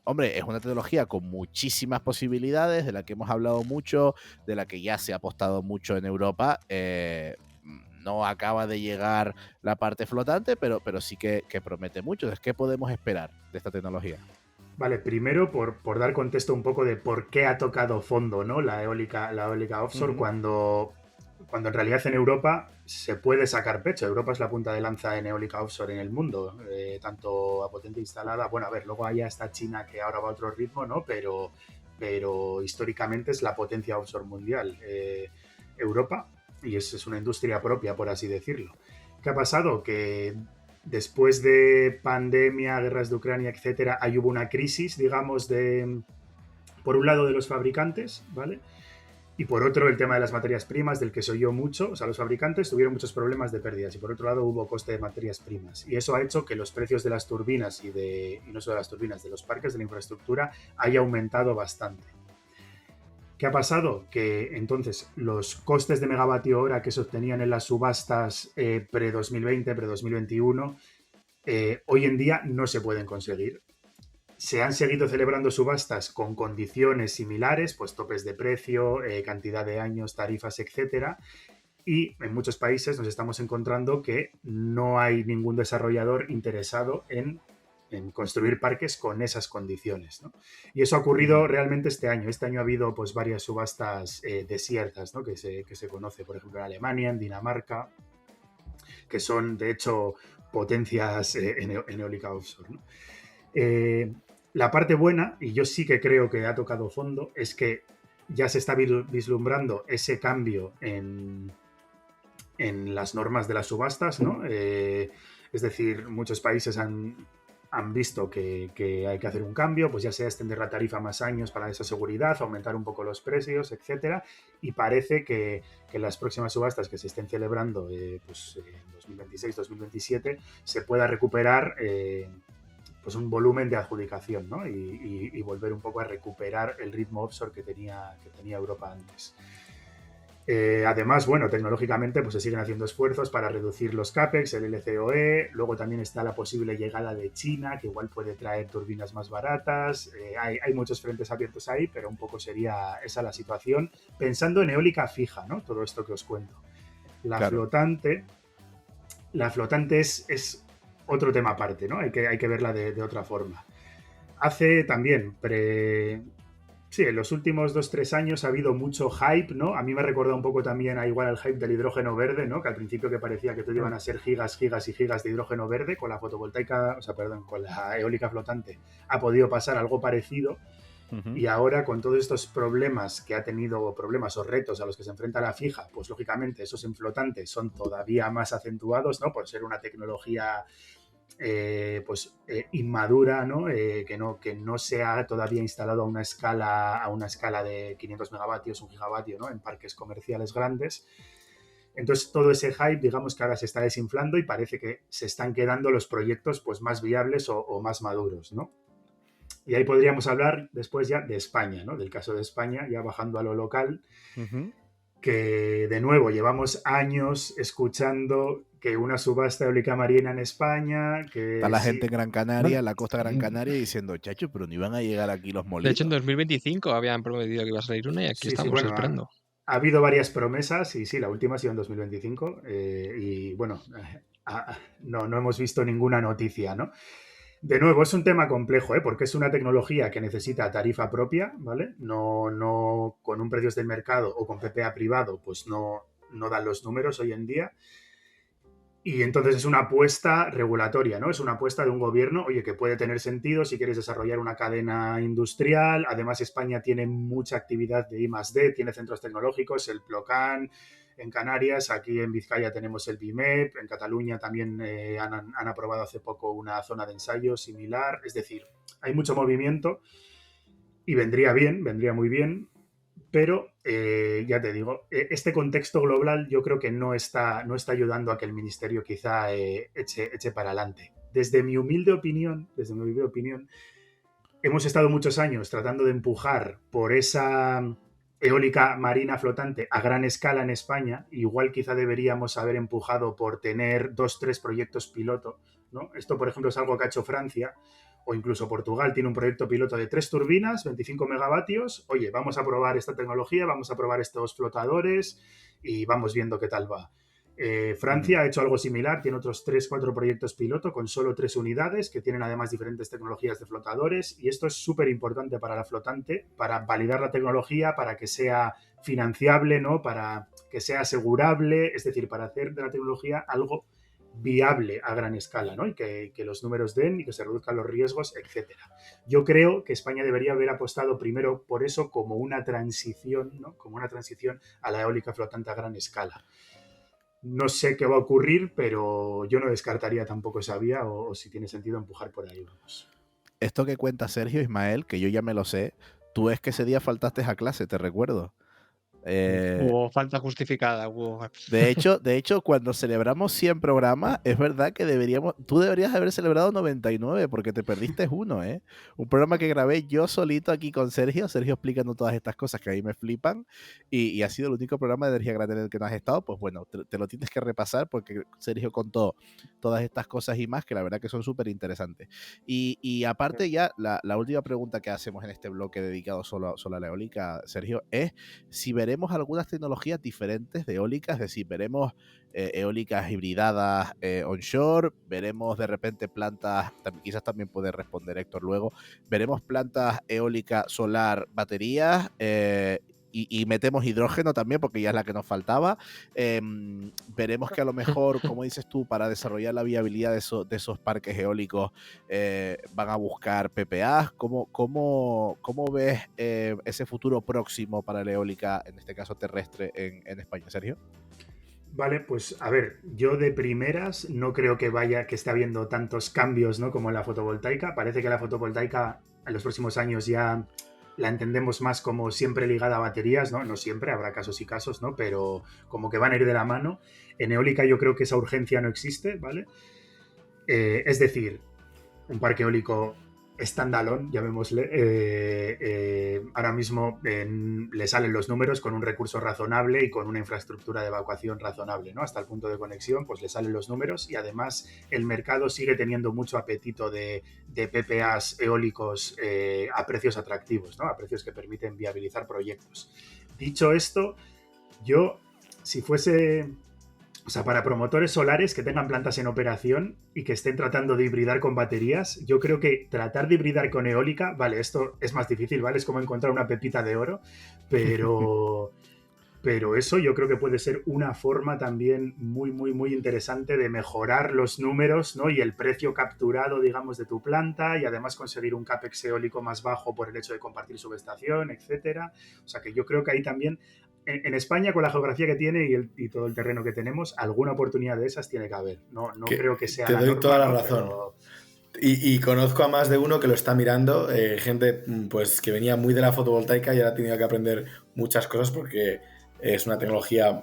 hombre, es una tecnología con muchísimas posibilidades, de la que hemos hablado mucho, de la que ya se ha apostado mucho en Europa. No acaba de llegar la parte flotante, pero sí que promete mucho. Entonces, ¿qué podemos esperar de esta tecnología? Vale, primero por dar contexto un poco de por qué ha tocado fondo, ¿no? La eólica offshore, cuando en realidad en Europa se puede sacar pecho. Europa es la punta de lanza en eólica offshore en el mundo, tanto a potente instalada. Bueno, a ver, luego allá está China, que ahora va a otro ritmo, ¿no? Pero históricamente es la potencia offshore mundial, Europa, y es una industria propia, por así decirlo. ¿Qué ha pasado? Que después de pandemia, guerras de Ucrania, etcétera, ahí hubo una crisis, digamos, por un lado de los fabricantes, ¿vale? Y por otro, el tema de las materias primas, del que se oyó mucho. O sea, los fabricantes tuvieron muchos problemas de pérdidas, y por otro lado hubo coste de materias primas. Y eso ha hecho que los precios de las turbinas y no solo de las turbinas, de los parques de la infraestructura haya aumentado bastante. ¿Qué ha pasado? Que entonces los costes de megavatio hora que se obtenían en las subastas pre-2020, pre-2021, hoy en día no se pueden conseguir. Se han seguido celebrando subastas con condiciones similares, pues topes de precio, cantidad de años, tarifas, etcétera. Y en muchos países nos estamos encontrando que no hay ningún desarrollador interesado en construir parques con esas condiciones, ¿no? Y eso ha ocurrido realmente este año. Este año ha habido pues varias subastas desiertas, ¿no? que se conoce, por ejemplo, en Alemania, en Dinamarca, que son de hecho potencias en eólica offshore, ¿no? La parte buena, y yo sí que creo que ha tocado fondo, es que ya se está vislumbrando ese cambio en las normas de las subastas, ¿no? Es decir, muchos países han visto que hay que hacer un cambio, pues ya sea extender la tarifa más años para esa seguridad, aumentar un poco los precios, etcétera, y parece que en las próximas subastas que se estén celebrando pues en 2026-2027 se pueda recuperar pues un volumen de adjudicación, ¿no? Y volver un poco a recuperar el ritmo offshore que tenía Europa antes. Además, bueno, tecnológicamente pues se siguen haciendo esfuerzos para reducir los CAPEX, el LCOE, luego también está la posible llegada de China, que igual puede traer turbinas más baratas, hay muchos frentes abiertos ahí, pero un poco sería esa la situación, pensando en eólica fija, ¿no? Todo esto que os cuento. La flotante es otro tema aparte, ¿no? Hay que verla de otra forma. Hace también sí, en los últimos 2-3 años ha habido mucho hype, ¿no? A mí me recuerda un poco también a igual al hype del hidrógeno verde, ¿no? Que al principio que parecía que todo iban a ser gigas y gigas de hidrógeno verde, con la fotovoltaica, con la eólica flotante ha podido pasar algo parecido. Y ahora con todos estos problemas que ha tenido, problemas o retos a los que se enfrenta la fija, pues lógicamente esos en flotante son todavía más acentuados, ¿no? Por ser una tecnología inmadura, ¿no? Que no se ha todavía instalado a una escala de 500 megavatios, 1 gigavatio, ¿no? En parques comerciales grandes. Entonces todo ese hype, digamos que ahora se está desinflando y parece que se están quedando los proyectos pues más viables o más maduros, ¿no? Y ahí podríamos hablar después ya de España, ¿no? Del caso de España, ya bajando a lo local, que de nuevo llevamos años escuchando que una subasta eólica marina en España, que está la gente en Gran Canaria, en la costa de Gran Canaria, diciendo, chacho, pero ni iban a llegar aquí los molinos. De hecho, en 2025 habían prometido que iba a salir una y aquí estamos esperando. Ha habido varias promesas y sí, la última ha sido en 2025 y bueno, no hemos visto ninguna noticia, ¿no? De nuevo, es un tema complejo, porque es una tecnología que necesita tarifa propia, ¿vale? No con un precios del mercado o con PPA privado, pues no dan los números hoy en día. Y entonces es una apuesta regulatoria, ¿no? Es una apuesta de un gobierno, oye, que puede tener sentido si quieres desarrollar una cadena industrial. Además, España tiene mucha actividad de I+D, tiene centros tecnológicos, el Plocan, en Canarias, aquí en Vizcaya tenemos el BIMEP, en Cataluña también han aprobado hace poco una zona de ensayo similar. Es decir, hay mucho movimiento y vendría muy bien. Pero, ya te digo, este contexto global yo creo que no está ayudando a que el ministerio quizá eche para adelante. Desde mi humilde opinión, hemos estado muchos años tratando de empujar por esa eólica marina flotante a gran escala en España. Igual quizá deberíamos haber empujado por tener 2-3 proyectos piloto, ¿no? Esto, por ejemplo, es algo que ha hecho Francia, o incluso Portugal tiene un proyecto piloto de 3 turbinas, 25 megavatios. Oye, vamos a probar esta tecnología, vamos a probar estos flotadores y vamos viendo qué tal va. Francia ha hecho algo similar, tiene otros 3-4 proyectos piloto con solo 3 unidades que tienen además diferentes tecnologías de flotadores, y esto es súper importante para la flotante, para validar la tecnología, para que sea financiable, ¿no? Para que sea asegurable, es decir, para hacer de la tecnología algo viable a gran escala, ¿no? Y que los números den y que se reduzcan los riesgos, etcétera. Yo creo que España debería haber apostado primero por eso como una transición, ¿no? Como una transición a la eólica flotante a gran escala. No sé qué va a ocurrir, pero yo no descartaría tampoco esa vía o si tiene sentido empujar por ahí. Vamos. Esto que cuenta Sergio Ismael, que yo ya me lo sé, tú es que ese día faltaste a clase, te recuerdo. Hubo falta justificada. De hecho, cuando celebramos 100 programas, es verdad que tú deberías haber celebrado 99 porque te perdiste uno, ¿eh? Un programa que grabé yo solito aquí con Sergio explicando todas estas cosas que a mí me flipan, y ha sido el único programa de Energía Grande en el que no has estado. Pues bueno, te lo tienes que repasar porque Sergio contó todas estas cosas y más que la verdad que son súper interesantes. Y aparte ya, la última pregunta que hacemos en este bloque dedicado solo a la eólica, Sergio, es si veremos algunas tecnologías diferentes de eólica, es decir, veremos eólicas hibridadas onshore, veremos de repente plantas, quizás también puede responder Héctor luego, veremos plantas eólica solar baterías, y metemos hidrógeno también porque ya es la que nos faltaba. Veremos que a lo mejor, como dices tú, para desarrollar la viabilidad de esos parques eólicos van a buscar PPAs. ¿Cómo ves ese futuro próximo para la eólica, en este caso terrestre, en España, Sergio? Vale, pues a ver, yo de primeras no creo que esté habiendo tantos cambios, ¿no? Como en la fotovoltaica. Parece que la fotovoltaica en los próximos años ya la entendemos más como siempre ligada a baterías, ¿no? No siempre, habrá casos y casos, ¿no? Pero como que van a ir de la mano. En eólica yo creo que esa urgencia no existe, ¿vale? Es decir, un parque eólico standalone, llamémosle, ahora mismo le salen los números con un recurso razonable y con una infraestructura de evacuación razonable, ¿no? Hasta el punto de conexión, pues le salen los números y además el mercado sigue teniendo mucho apetito de PPAs eólicos a precios atractivos, ¿no? A precios que permiten viabilizar proyectos. Dicho esto, yo, si fuese... O sea, para promotores solares que tengan plantas en operación y que estén tratando de hibridar con baterías, yo creo que tratar de hibridar con eólica, vale, esto es más difícil, ¿vale? Es como encontrar una pepita de oro, pero eso yo creo que puede ser una forma también muy, muy, muy interesante de mejorar los números, ¿no? Y el precio capturado, digamos, de tu planta y además conseguir un CAPEX eólico más bajo por el hecho de compartir subestación, etcétera. O sea, que yo creo que ahí también... En España, con la geografía que tiene y todo el terreno que tenemos, alguna oportunidad de esas tiene que haber. No creo que sea te la doy norma, toda la ¿no? razón. Pero... Y conozco a más de uno que lo está mirando, gente pues que venía muy de la fotovoltaica y ahora ha tenido que aprender muchas cosas porque es una tecnología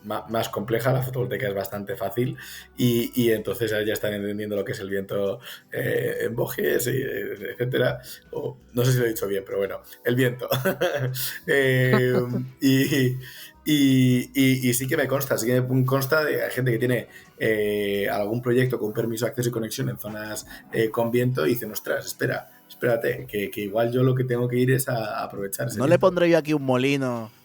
más compleja, la fotovoltaica es bastante fácil y entonces ya están entendiendo lo que es el viento en Vosges, etcétera. No sé si lo he dicho bien, pero bueno, el viento. Y sí que me consta, de gente que tiene algún proyecto con permiso de acceso y conexión en zonas con viento y dicen, ostras, espérate, que igual yo lo que tengo que ir es a aprovechar ese No le viento. pondré yo aquí un molino.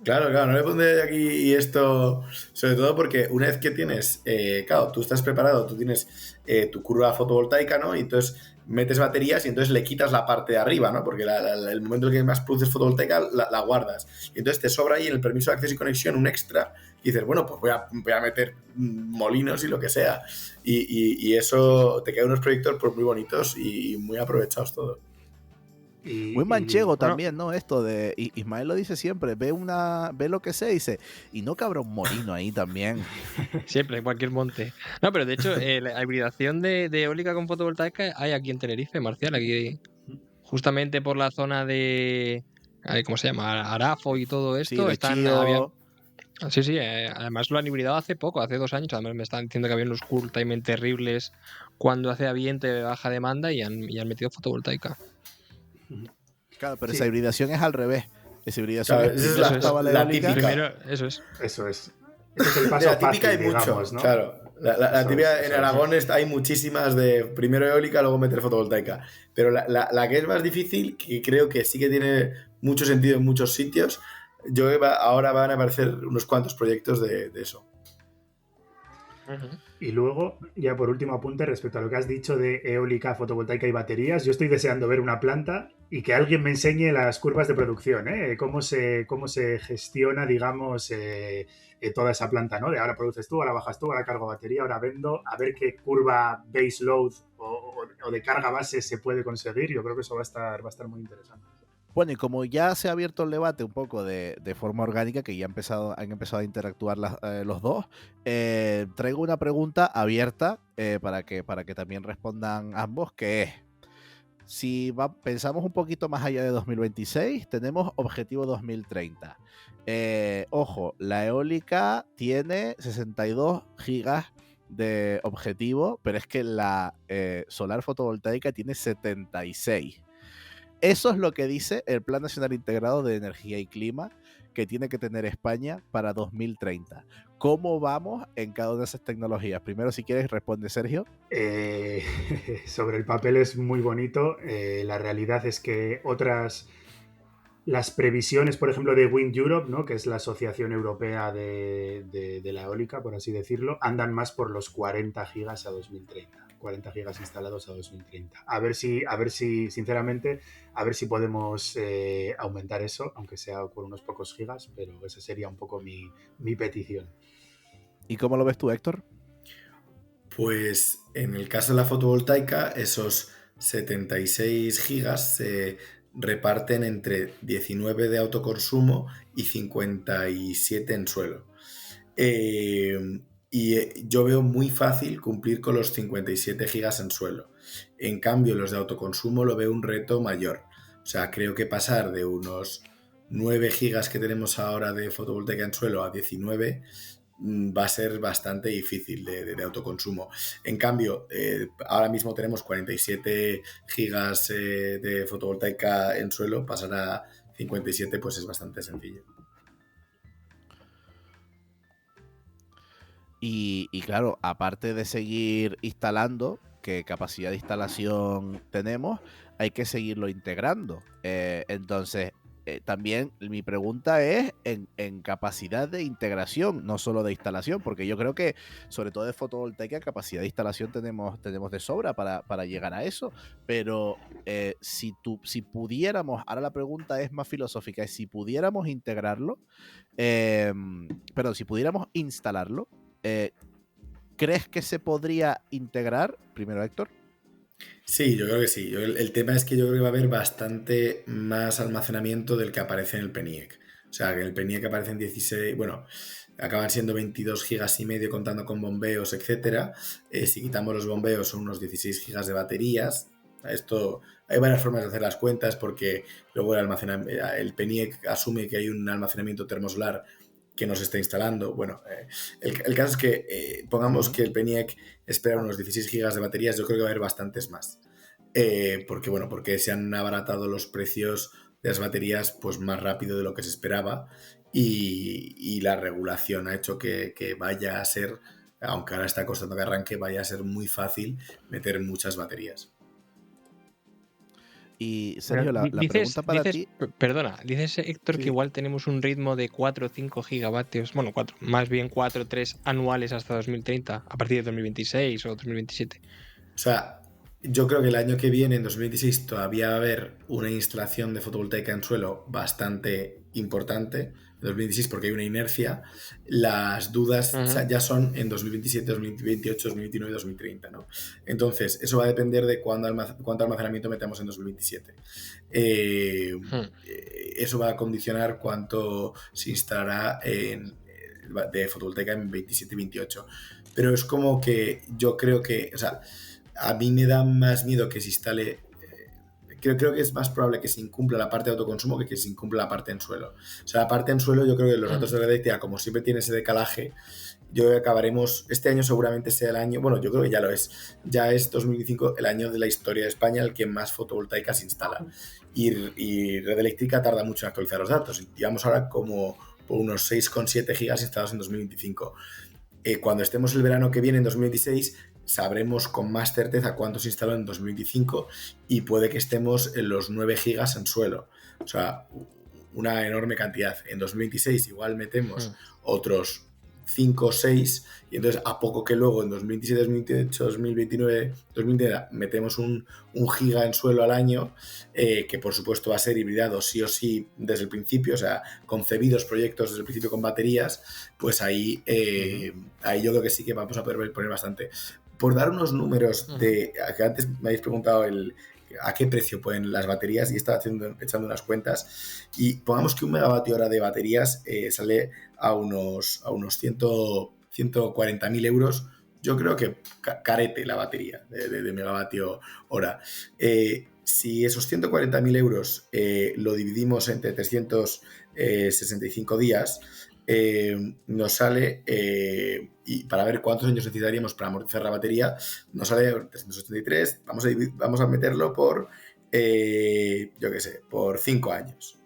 Claro, no le pondré aquí y esto, sobre todo porque una vez que tienes, claro, tú estás preparado, tú tienes tu curva fotovoltaica, ¿no? Y entonces metes baterías y entonces le quitas la parte de arriba, ¿no? Porque el momento en el que más produces fotovoltaica la guardas. Y entonces te sobra ahí en el permiso de acceso y conexión un extra y dices, bueno, pues voy a meter molinos y lo que sea. Y eso te quedan unos proyectos pues, muy bonitos y muy aprovechados todos. Muy manchego bueno, también, ¿no? Esto de Ismael lo dice siempre, ve lo que sea y dice, y no cabrá un molino ahí también. siempre, en cualquier monte. No, pero de hecho, la hibridación de eólica con fotovoltaica hay aquí en Tenerife, Marcial, aquí justamente por la zona de, ¿cómo se llama? Arafo y todo Sí, esto, lo chío. Sí, sí, además lo han hibridado hace poco, hace 2 años, además me están diciendo que había unos cool timing terribles cuando hacía viento de baja demanda y han metido fotovoltaica. Claro, pero Sí. esa hibridación es al revés. Esa hibridación Claro, es esa es primero la estaba la eólica. típica. Primero, eso es. Eso es. Ese es el De paso la típica fácil, hay mucho, digamos, ¿no? claro. La Eso típica es, en eso Aragón hay muchísimas de primero eólica, luego meter fotovoltaica. Pero la que es más difícil, que creo que sí que tiene mucho sentido en muchos sitios, ahora van a aparecer unos cuantos proyectos de eso. Y luego, ya por último apunte respecto a lo que has dicho de eólica, fotovoltaica y baterías, yo estoy deseando ver una planta y que alguien me enseñe las curvas de producción, ¿eh? Cómo se gestiona, digamos, toda esa planta, ¿no? De ahora produces tú, ahora bajas tú, ahora cargo batería, ahora vendo, a ver qué curva base load o de carga base se puede conseguir. Yo creo que eso va a estar muy interesante. Bueno, y como ya se ha abierto el debate un poco de forma orgánica, que ya han empezado a interactuar los dos, traigo una pregunta abierta para que también respondan ambos, que es, si pensamos un poquito más allá de 2026, tenemos objetivo 2030. Ojo, la eólica tiene 62 gigas de objetivo, pero es que la solar fotovoltaica tiene 76. Eso es lo que dice el Plan Nacional Integrado de Energía y Clima que tiene que tener España para 2030. ¿Cómo vamos en cada una de esas tecnologías? Primero, si quieres, responde Sergio. Sobre el papel es muy bonito. La realidad es que las previsiones, por ejemplo, de Wind Europe, ¿no? Que es la asociación europea de la eólica, por así decirlo, andan más por los 40 gigas a 2030. 40 gigas instalados a 2030. A ver si, sinceramente, a ver si podemos aumentar eso, aunque sea por unos pocos gigas, pero esa sería un poco mi petición. ¿Y cómo lo ves tú, Héctor? Pues en el caso de la fotovoltaica, esos 76 gigas se reparten entre 19 de autoconsumo y 57 en suelo. Yo veo muy fácil cumplir con los 57 gigas en suelo. En cambio, los de autoconsumo lo veo un reto mayor. O sea, creo que pasar de unos 9 gigas que tenemos ahora de fotovoltaica en suelo a 19 va a ser bastante difícil de autoconsumo. En cambio, ahora mismo tenemos 47 gigas de fotovoltaica en suelo, pasar a 57 pues es bastante sencillo. Y claro, aparte de seguir instalando, que capacidad de instalación tenemos, hay que seguirlo integrando. Entonces, también mi pregunta es en capacidad de integración, no solo de instalación, porque yo creo que, sobre todo de fotovoltaica, capacidad de instalación tenemos de sobra para llegar a eso. Pero si pudiéramos, ahora la pregunta es más filosófica, es si pudiéramos integrarlo, perdón, si pudiéramos instalarlo, ¿crees que se podría integrar? Primero, Héctor. Sí, yo creo que sí. El tema es que yo creo que va a haber bastante más almacenamiento del que aparece en el PENIEC. O sea, que en el PENIEC aparecen 16, bueno, acaban siendo 22 gigas y medio contando con bombeos, etcétera. Si quitamos los bombeos son unos 16 gigas de baterías. Esto, hay varias formas de hacer las cuentas porque luego el PENIEC asume que hay un almacenamiento termosolar que nos está instalando. Bueno, el caso es que pongamos que el PENIEC espera unos 16 gigas de baterías, yo creo que va a haber bastantes más. Porque se han abaratado los precios de las baterías pues más rápido de lo que se esperaba y la regulación ha hecho que vaya a ser, aunque ahora está costando que arranque, vaya a ser muy fácil meter muchas baterías. Y Sergio, la pregunta para ti... Perdona, dices, Héctor, Sí. que igual tenemos un ritmo de 4 o 5 gigavatios, bueno, 4, más bien 4 o 3 anuales hasta 2030, a partir de 2026 o 2027. O sea, yo creo que el año que viene, en 2026, todavía va a haber una instalación de fotovoltaica en suelo bastante importante. En 2026 porque hay una inercia. Las dudas ya son en 2027, 2028, 2029, 2030, ¿no? Entonces, eso va a depender de cuánto almacenamiento metamos en 2027. Eso va a condicionar cuánto se instalará de fotovoltaica en 27 y 28. Pero es como que yo creo que, o sea, a mí me da más miedo que se instale. Creo que es más probable que se incumpla la parte de autoconsumo que se incumpla la parte en suelo. O sea, la parte en suelo, yo creo que los datos de red eléctrica, como siempre tiene ese decalaje, yo creo que acabaremos. Este año seguramente sea el año. Bueno, yo creo que ya lo es. Ya es 2025 el año de la historia de España el que más fotovoltaica se instala. Y red eléctrica tarda mucho en actualizar los datos. Llevamos ahora como por unos 6,7 gigas instalados en 2025. Cuando estemos el verano que viene, en 2026, sabremos con más certeza cuánto se instaló en 2025 y puede que estemos en los 9 gigas en suelo. O sea, una enorme cantidad. En 2026 igual metemos otros 5 o 6 y entonces a poco que luego en 2027, 2028, 2029, 2030 metemos un giga en suelo al año, que por supuesto va a ser hibridado sí o sí desde el principio, o sea, concebidos proyectos desde el principio con baterías, pues ahí yo creo que sí que vamos a poder poner bastante. Por dar unos números que antes me habéis preguntado a qué precio pueden las baterías y estaba echando unas cuentas y pongamos que un megavatio hora de baterías sale a unos 140.000 euros. Yo creo que carete la batería de megavatio hora. Si esos 140.000 euros lo dividimos entre 365 días, nos sale, y para ver cuántos años necesitaríamos para amortizar la batería, nos sale 373, vamos a meterlo por, yo qué sé, por 5 años.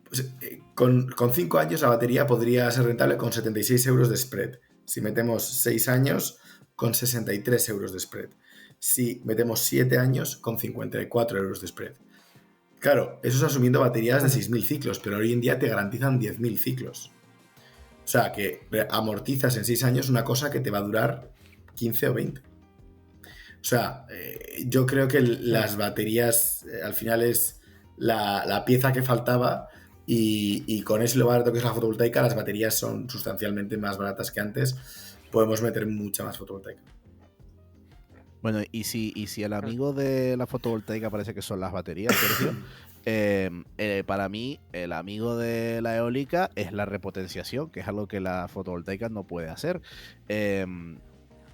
Pues, con 5 años la batería podría ser rentable con 76 euros de spread. Si metemos 6 años, con 63 euros de spread. Si metemos 7 años, con 54 euros de spread. Claro, eso es asumiendo baterías de 6.000 ciclos, pero hoy en día te garantizan 10.000 ciclos. O sea, que amortizas en 6 años una cosa que te va a durar 15 o 20. O sea, yo creo que las baterías al final es la pieza que faltaba y con eso lo barato que es la fotovoltaica, las baterías son sustancialmente más baratas que antes. Podemos meter mucha más fotovoltaica. Bueno, y si el amigo de la fotovoltaica parece que son las baterías, Sergio, para mí el amigo de la eólica es la repotenciación, que es algo que la fotovoltaica no puede hacer.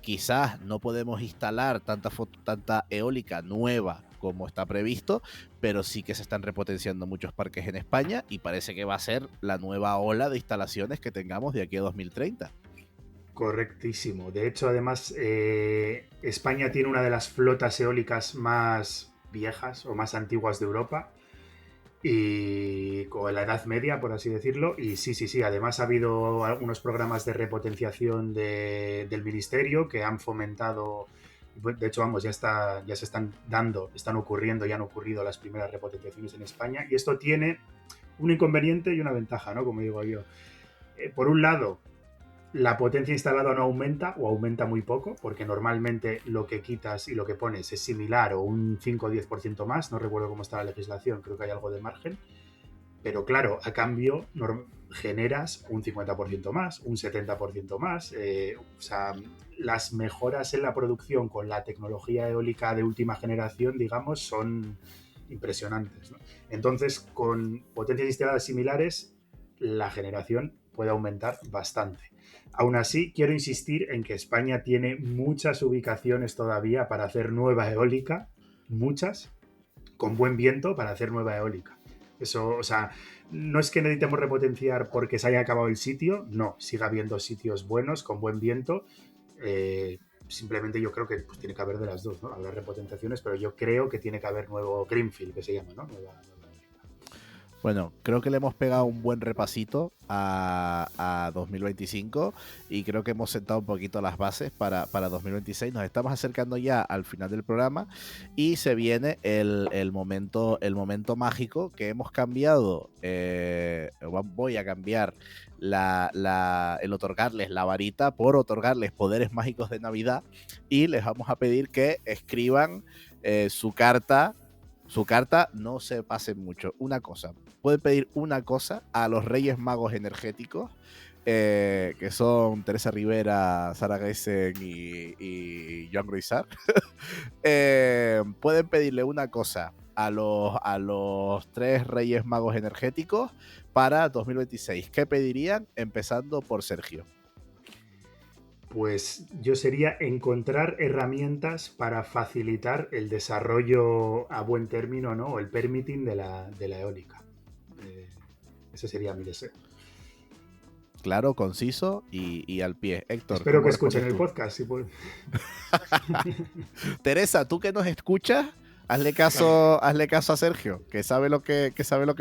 Quizás no podemos instalar tanta eólica nueva como está previsto, pero sí que se están repotenciando muchos parques en España y parece que va a ser la nueva ola de instalaciones que tengamos de aquí a 2030. Correctísimo. De hecho, además, España tiene una de las flotas eólicas más viejas o más antiguas de Europa y con la Edad Media, por así decirlo. Y sí. Además, ha habido algunos programas de repotenciación del Ministerio que han fomentado. De hecho, vamos, ya se están ocurriendo, ya han ocurrido las primeras repotenciaciones en España. Y esto tiene un inconveniente y una ventaja, ¿no? Como digo yo. Por un lado, la potencia instalada no aumenta o aumenta muy poco, porque normalmente lo que quitas y lo que pones es similar o un 5 o 10% más, no recuerdo cómo está la legislación, creo que hay algo de margen, pero claro, a cambio generas un 50% más, un 70% más, o sea, las mejoras en la producción con la tecnología eólica de última generación, digamos, son impresionantes, ¿no? Entonces, con potencias instaladas similares, la generación puede aumentar bastante. Aún así, quiero insistir en que España tiene muchas ubicaciones todavía para hacer nueva eólica, muchas, con buen viento para hacer nueva eólica. Eso, o sea, no es que necesitemos repotenciar porque se haya acabado el sitio, no, sigue habiendo sitios buenos, con buen viento. Simplemente yo creo que pues, tiene que haber de las dos, ¿no? Habrá repotenciaciones, pero yo creo que tiene que haber nuevo Greenfield, que se llama, ¿no? Bueno, creo que le hemos pegado un buen repasito a 2025 y creo que hemos sentado un poquito las bases para 2026. Nos estamos acercando ya al final del programa y se viene el momento mágico que hemos cambiado. Voy a cambiar el otorgarles la varita por otorgarles poderes mágicos de Navidad y les vamos a pedir que escriban su carta. Su carta, no se pasen mucho. Una cosa, pueden pedir una cosa a los Reyes Magos energéticos, que son Teresa Rivera, Sara Geisen y Joan Gruizar. Pueden pedirle una cosa a los 3 Reyes Magos energéticos para 2026. ¿Qué pedirían? Empezando por Sergio. Pues yo sería encontrar herramientas para facilitar el desarrollo a buen término, ¿no? O el permitting de la eólica. Ese sería mi deseo. Claro, conciso y al pie. Héctor. Espero que escuchen el podcast. Si pueden. Teresa, tú que nos escuchas, hazle caso a Sergio, que sabe lo que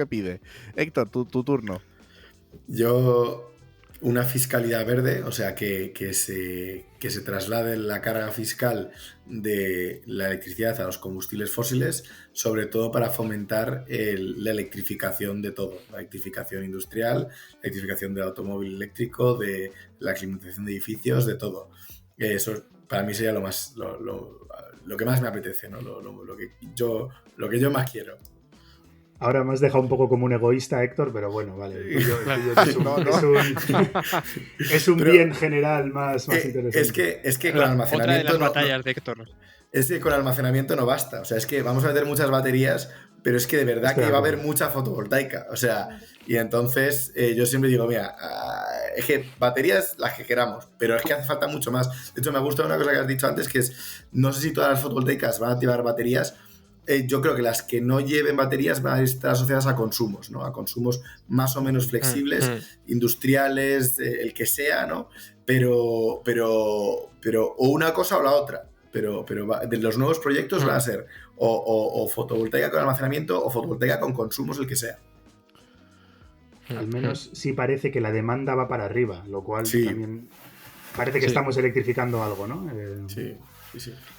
pide. Héctor, tu turno. Yo, una fiscalidad verde, o sea, que se traslade la carga fiscal de la electricidad a los combustibles fósiles, sobre todo para fomentar la electrificación de todo, la electrificación industrial, la electrificación del automóvil eléctrico, de la climatización de edificios, de todo. Eso para mí sería lo que más me apetece, ¿no? Lo que yo más quiero. Ahora me has dejado un poco como un egoísta, Héctor, pero bueno, vale. Es un bien general más interesante. Es que con almacenamiento. Otra de las batallas de Héctor. Es que con almacenamiento no basta. O sea, es que vamos a meter muchas baterías, pero es que de verdad que va a haber mucha fotovoltaica. O sea, y entonces yo siempre digo, mira, es que baterías las que queramos, pero es que hace falta mucho más. De hecho, me ha gustado una cosa que has dicho antes, que es, no sé si todas las fotovoltaicas van a activar baterías. Yo creo que las que no lleven baterías van a estar asociadas a consumos, ¿no? A consumos más o menos flexibles, industriales, el que sea, ¿no? Pero o una cosa o la otra. Pero de los nuevos proyectos van a ser o fotovoltaica con almacenamiento o fotovoltaica con consumos, el que sea. Al menos sí parece que la demanda va para arriba, lo cual también parece que estamos electrificando algo, ¿no? Sí.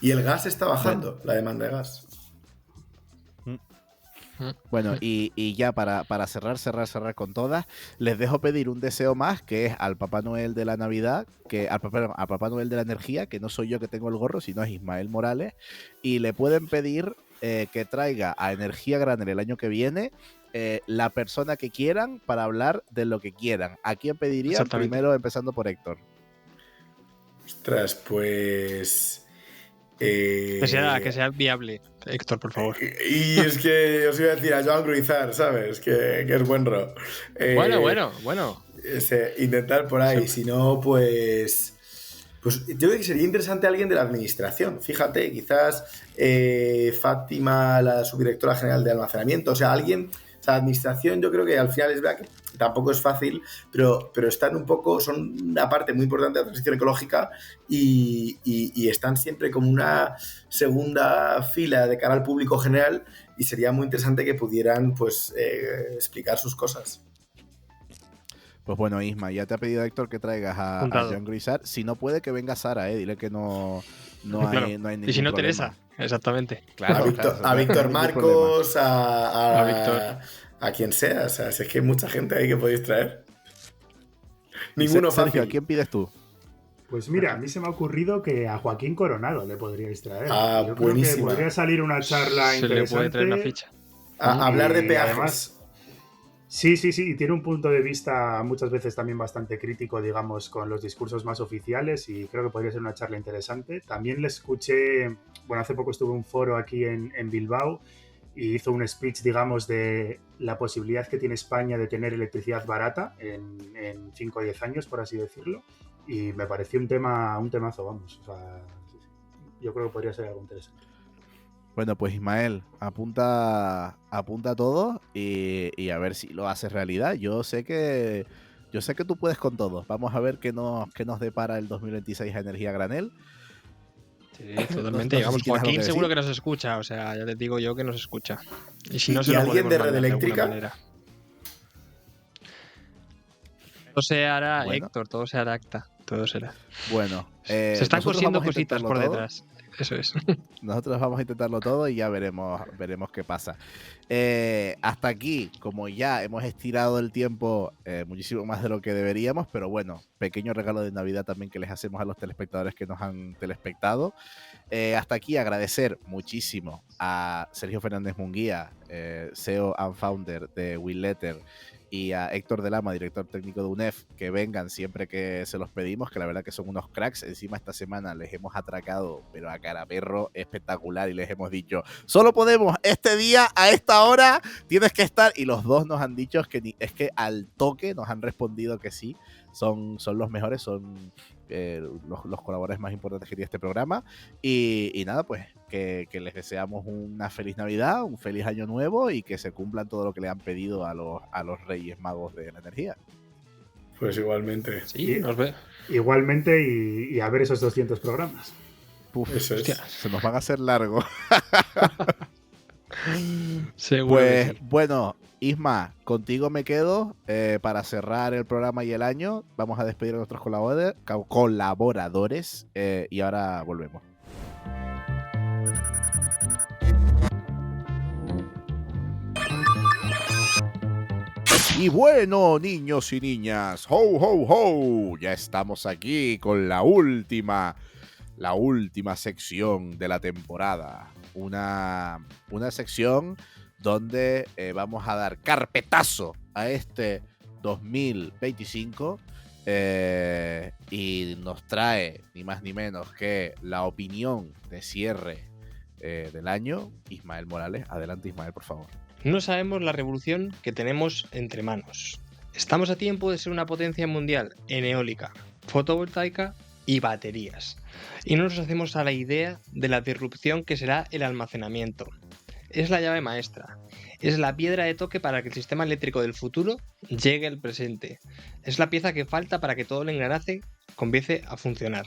Y el gas está bajando, la demanda de gas. Bueno, y ya para cerrar con todas, les dejo pedir un deseo más, que es al Papá Noel de la Navidad, al Papá Noel de la Energía, que no soy yo que tengo el gorro, sino es Ismael Morales, y le pueden pedir que traiga a Energía Granel el año que viene la persona que quieran para hablar de lo que quieran. ¿A quién pedirían? Primero, empezando por Héctor. Ostras, pues... Que sea viable, Héctor, por favor. Y es que os iba a decir a Joan Gruizar, ¿sabes? Que es buen ro. Bueno. Intentar por ahí, si no, pues Pues yo creo que sería interesante alguien de la administración. Fíjate, quizás Fátima, la subdirectora general de almacenamiento, o sea, alguien, o sea, administración yo creo que al final es verdad que tampoco es fácil, pero están un poco, son una parte muy importante de la transición ecológica y están siempre como una segunda fila de cara al público general y sería muy interesante que pudieran pues explicar sus cosas. Pues bueno, Isma, ya te ha pedido Héctor que traigas a John Grissart. Si no puede, que venga Sara, dile que no claro. hay ningún Y si no, problema. Teresa, exactamente. Claro, a Víctor Marcos, a Víctor. A quien sea. O sea, si es que hay mucha gente ahí que podéis traer. Ninguno Sergio, fácil. ¿a quién pides tú? Pues mira, a mí se me ha ocurrido que a Joaquín Coronado le podríais traer. Ah, yo creo buenísima. que podría salir una charla Se interesante. le puede traer una ficha. A hablar de peajes. Además, sí, y tiene un punto de vista muchas veces también bastante crítico, digamos, con los discursos más oficiales y creo que podría ser una charla interesante. También le escuché, bueno, hace poco estuve en un foro aquí en Bilbao y hizo un speech, digamos, de la posibilidad que tiene España de tener electricidad barata en 5 o 10 años, por así decirlo, y me pareció un temazo, vamos. O sea, yo creo que podría ser algo interesante. Bueno, pues Ismael, apunta todo y a ver si lo haces realidad. Yo sé que tú puedes con todo. Vamos a ver qué nos depara el 2026 a Energía Granel. Sí, totalmente. Vamos, Joaquín seguro que nos escucha. O sea, ya les digo yo que nos escucha. Y si no, se lo alguien de Red mandar Eléctrica. De manera. Todo se hará, bueno. Héctor, todo se hará acta. Todo será. Bueno, se están cosiendo cositas por detrás. Eso es. Nosotros vamos a intentarlo todo y ya veremos qué pasa. Hasta aquí, como ya hemos estirado el tiempo muchísimo más de lo que deberíamos, pero bueno, pequeño regalo de Navidad también que les hacemos a los telespectadores que nos han telespectado. Hasta aquí agradecer muchísimo a Sergio Fernández Munguía, CEO and founder de Willetter, y a Héctor de Lama, director técnico de UNEF, que vengan siempre que se los pedimos, que la verdad que son unos cracks. Encima esta semana les hemos atracado, pero a cara perro espectacular, y les hemos dicho, solo podemos este día, a esta hora, tienes que estar, y los dos nos han dicho es que al toque nos han respondido que sí, son los mejores, son los colaboradores más importantes que tiene este programa, y nada, pues que les deseamos una feliz Navidad, un feliz año nuevo y que se cumplan todo lo que le han pedido a los Reyes Magos de la energía. Pues igualmente. Sí, nos ve. Igualmente y a ver esos 200 programas. Puf, eso es. Se nos van a hacer largos. Seguro. Pues que sí. bueno, Isma, contigo me quedo para cerrar el programa y el año. Vamos a despedir a nuestros colaboradores y ahora volvemos. Y bueno, niños y niñas, ho, ho, ho, ya estamos aquí con la última sección de la temporada. Una sección donde vamos a dar carpetazo a este 2025 y nos trae ni más ni menos que la opinión de cierre del año. Ismael Morales, adelante Ismael, por favor. No sabemos la revolución que tenemos entre manos. Estamos a tiempo de ser una potencia mundial en eólica, fotovoltaica y baterías. Y no nos hacemos a la idea de la disrupción que será el almacenamiento. Es la llave maestra. Es la piedra de toque para que el sistema eléctrico del futuro llegue al presente. Es la pieza que falta para que todo el engranaje comience a funcionar.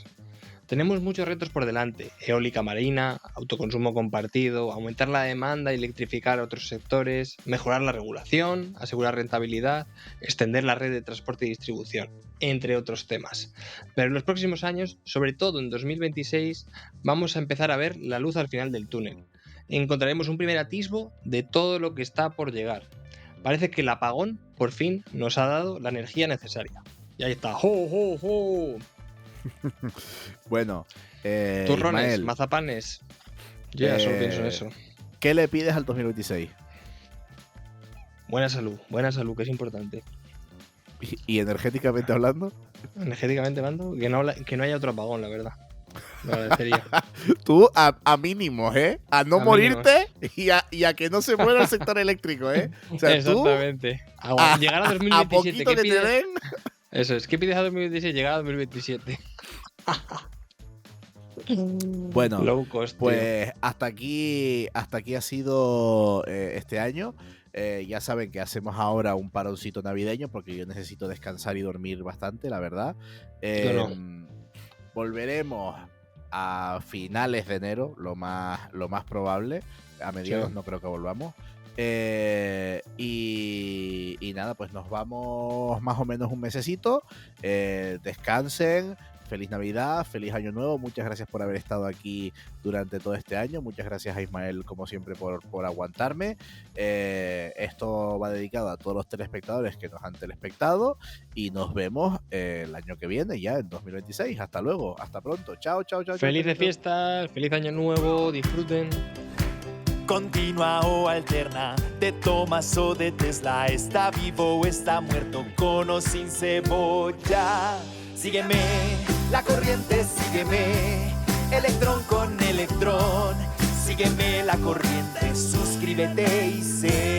Tenemos muchos retos por delante: eólica marina, autoconsumo compartido, aumentar la demanda y electrificar otros sectores, mejorar la regulación, asegurar rentabilidad, extender la red de transporte y distribución, entre otros temas. Pero en los próximos años, sobre todo en 2026, vamos a empezar a ver la luz al final del túnel. Encontraremos un primer atisbo de todo lo que está por llegar. Parece que el apagón, por fin, nos ha dado la energía necesaria. Y ahí está. ¡Ho, ho, ho! Bueno, turrones, Ismael, mazapanes. Yo ya solo pienso en eso. ¿Qué le pides al 2026? Buena salud, que es importante. ¿Y energéticamente hablando? Energéticamente hablando, que no haya otro apagón, la verdad. Lo agradecería. Tú a mínimos, ¿eh? A no A morirte y a que no se muera el sector eléctrico, ¿eh? O sea, exactamente. Llegar a 2027. A poquito que te den. Eso es. ¿Qué pides a 2026? Llegar a 2027. Bueno, Low cost, pues hasta aquí ha sido este año. Ya saben que hacemos ahora un paroncito navideño porque yo necesito descansar y dormir bastante, la verdad. Yo no. Volveremos a finales de enero, lo más probable. A mediados Sí. no creo que volvamos. Y nada, pues nos vamos más o menos un mesecito. Descansen. Feliz Navidad, feliz Año Nuevo. Muchas gracias por haber estado aquí durante todo este año. Muchas gracias a Ismael, como siempre, por aguantarme. Esto va dedicado a todos los telespectadores que nos han telespectado. Y nos vemos el año que viene, ya en 2026. Hasta luego, hasta pronto. Chao, chao, chao. Felices fiestas, feliz año nuevo, disfruten. Continua o alterna, de Thomas o de Tesla, está vivo o está muerto, con o sin cebolla. Sígueme, la corriente, sígueme, electrón con electrón, sígueme la corriente, suscríbete y sé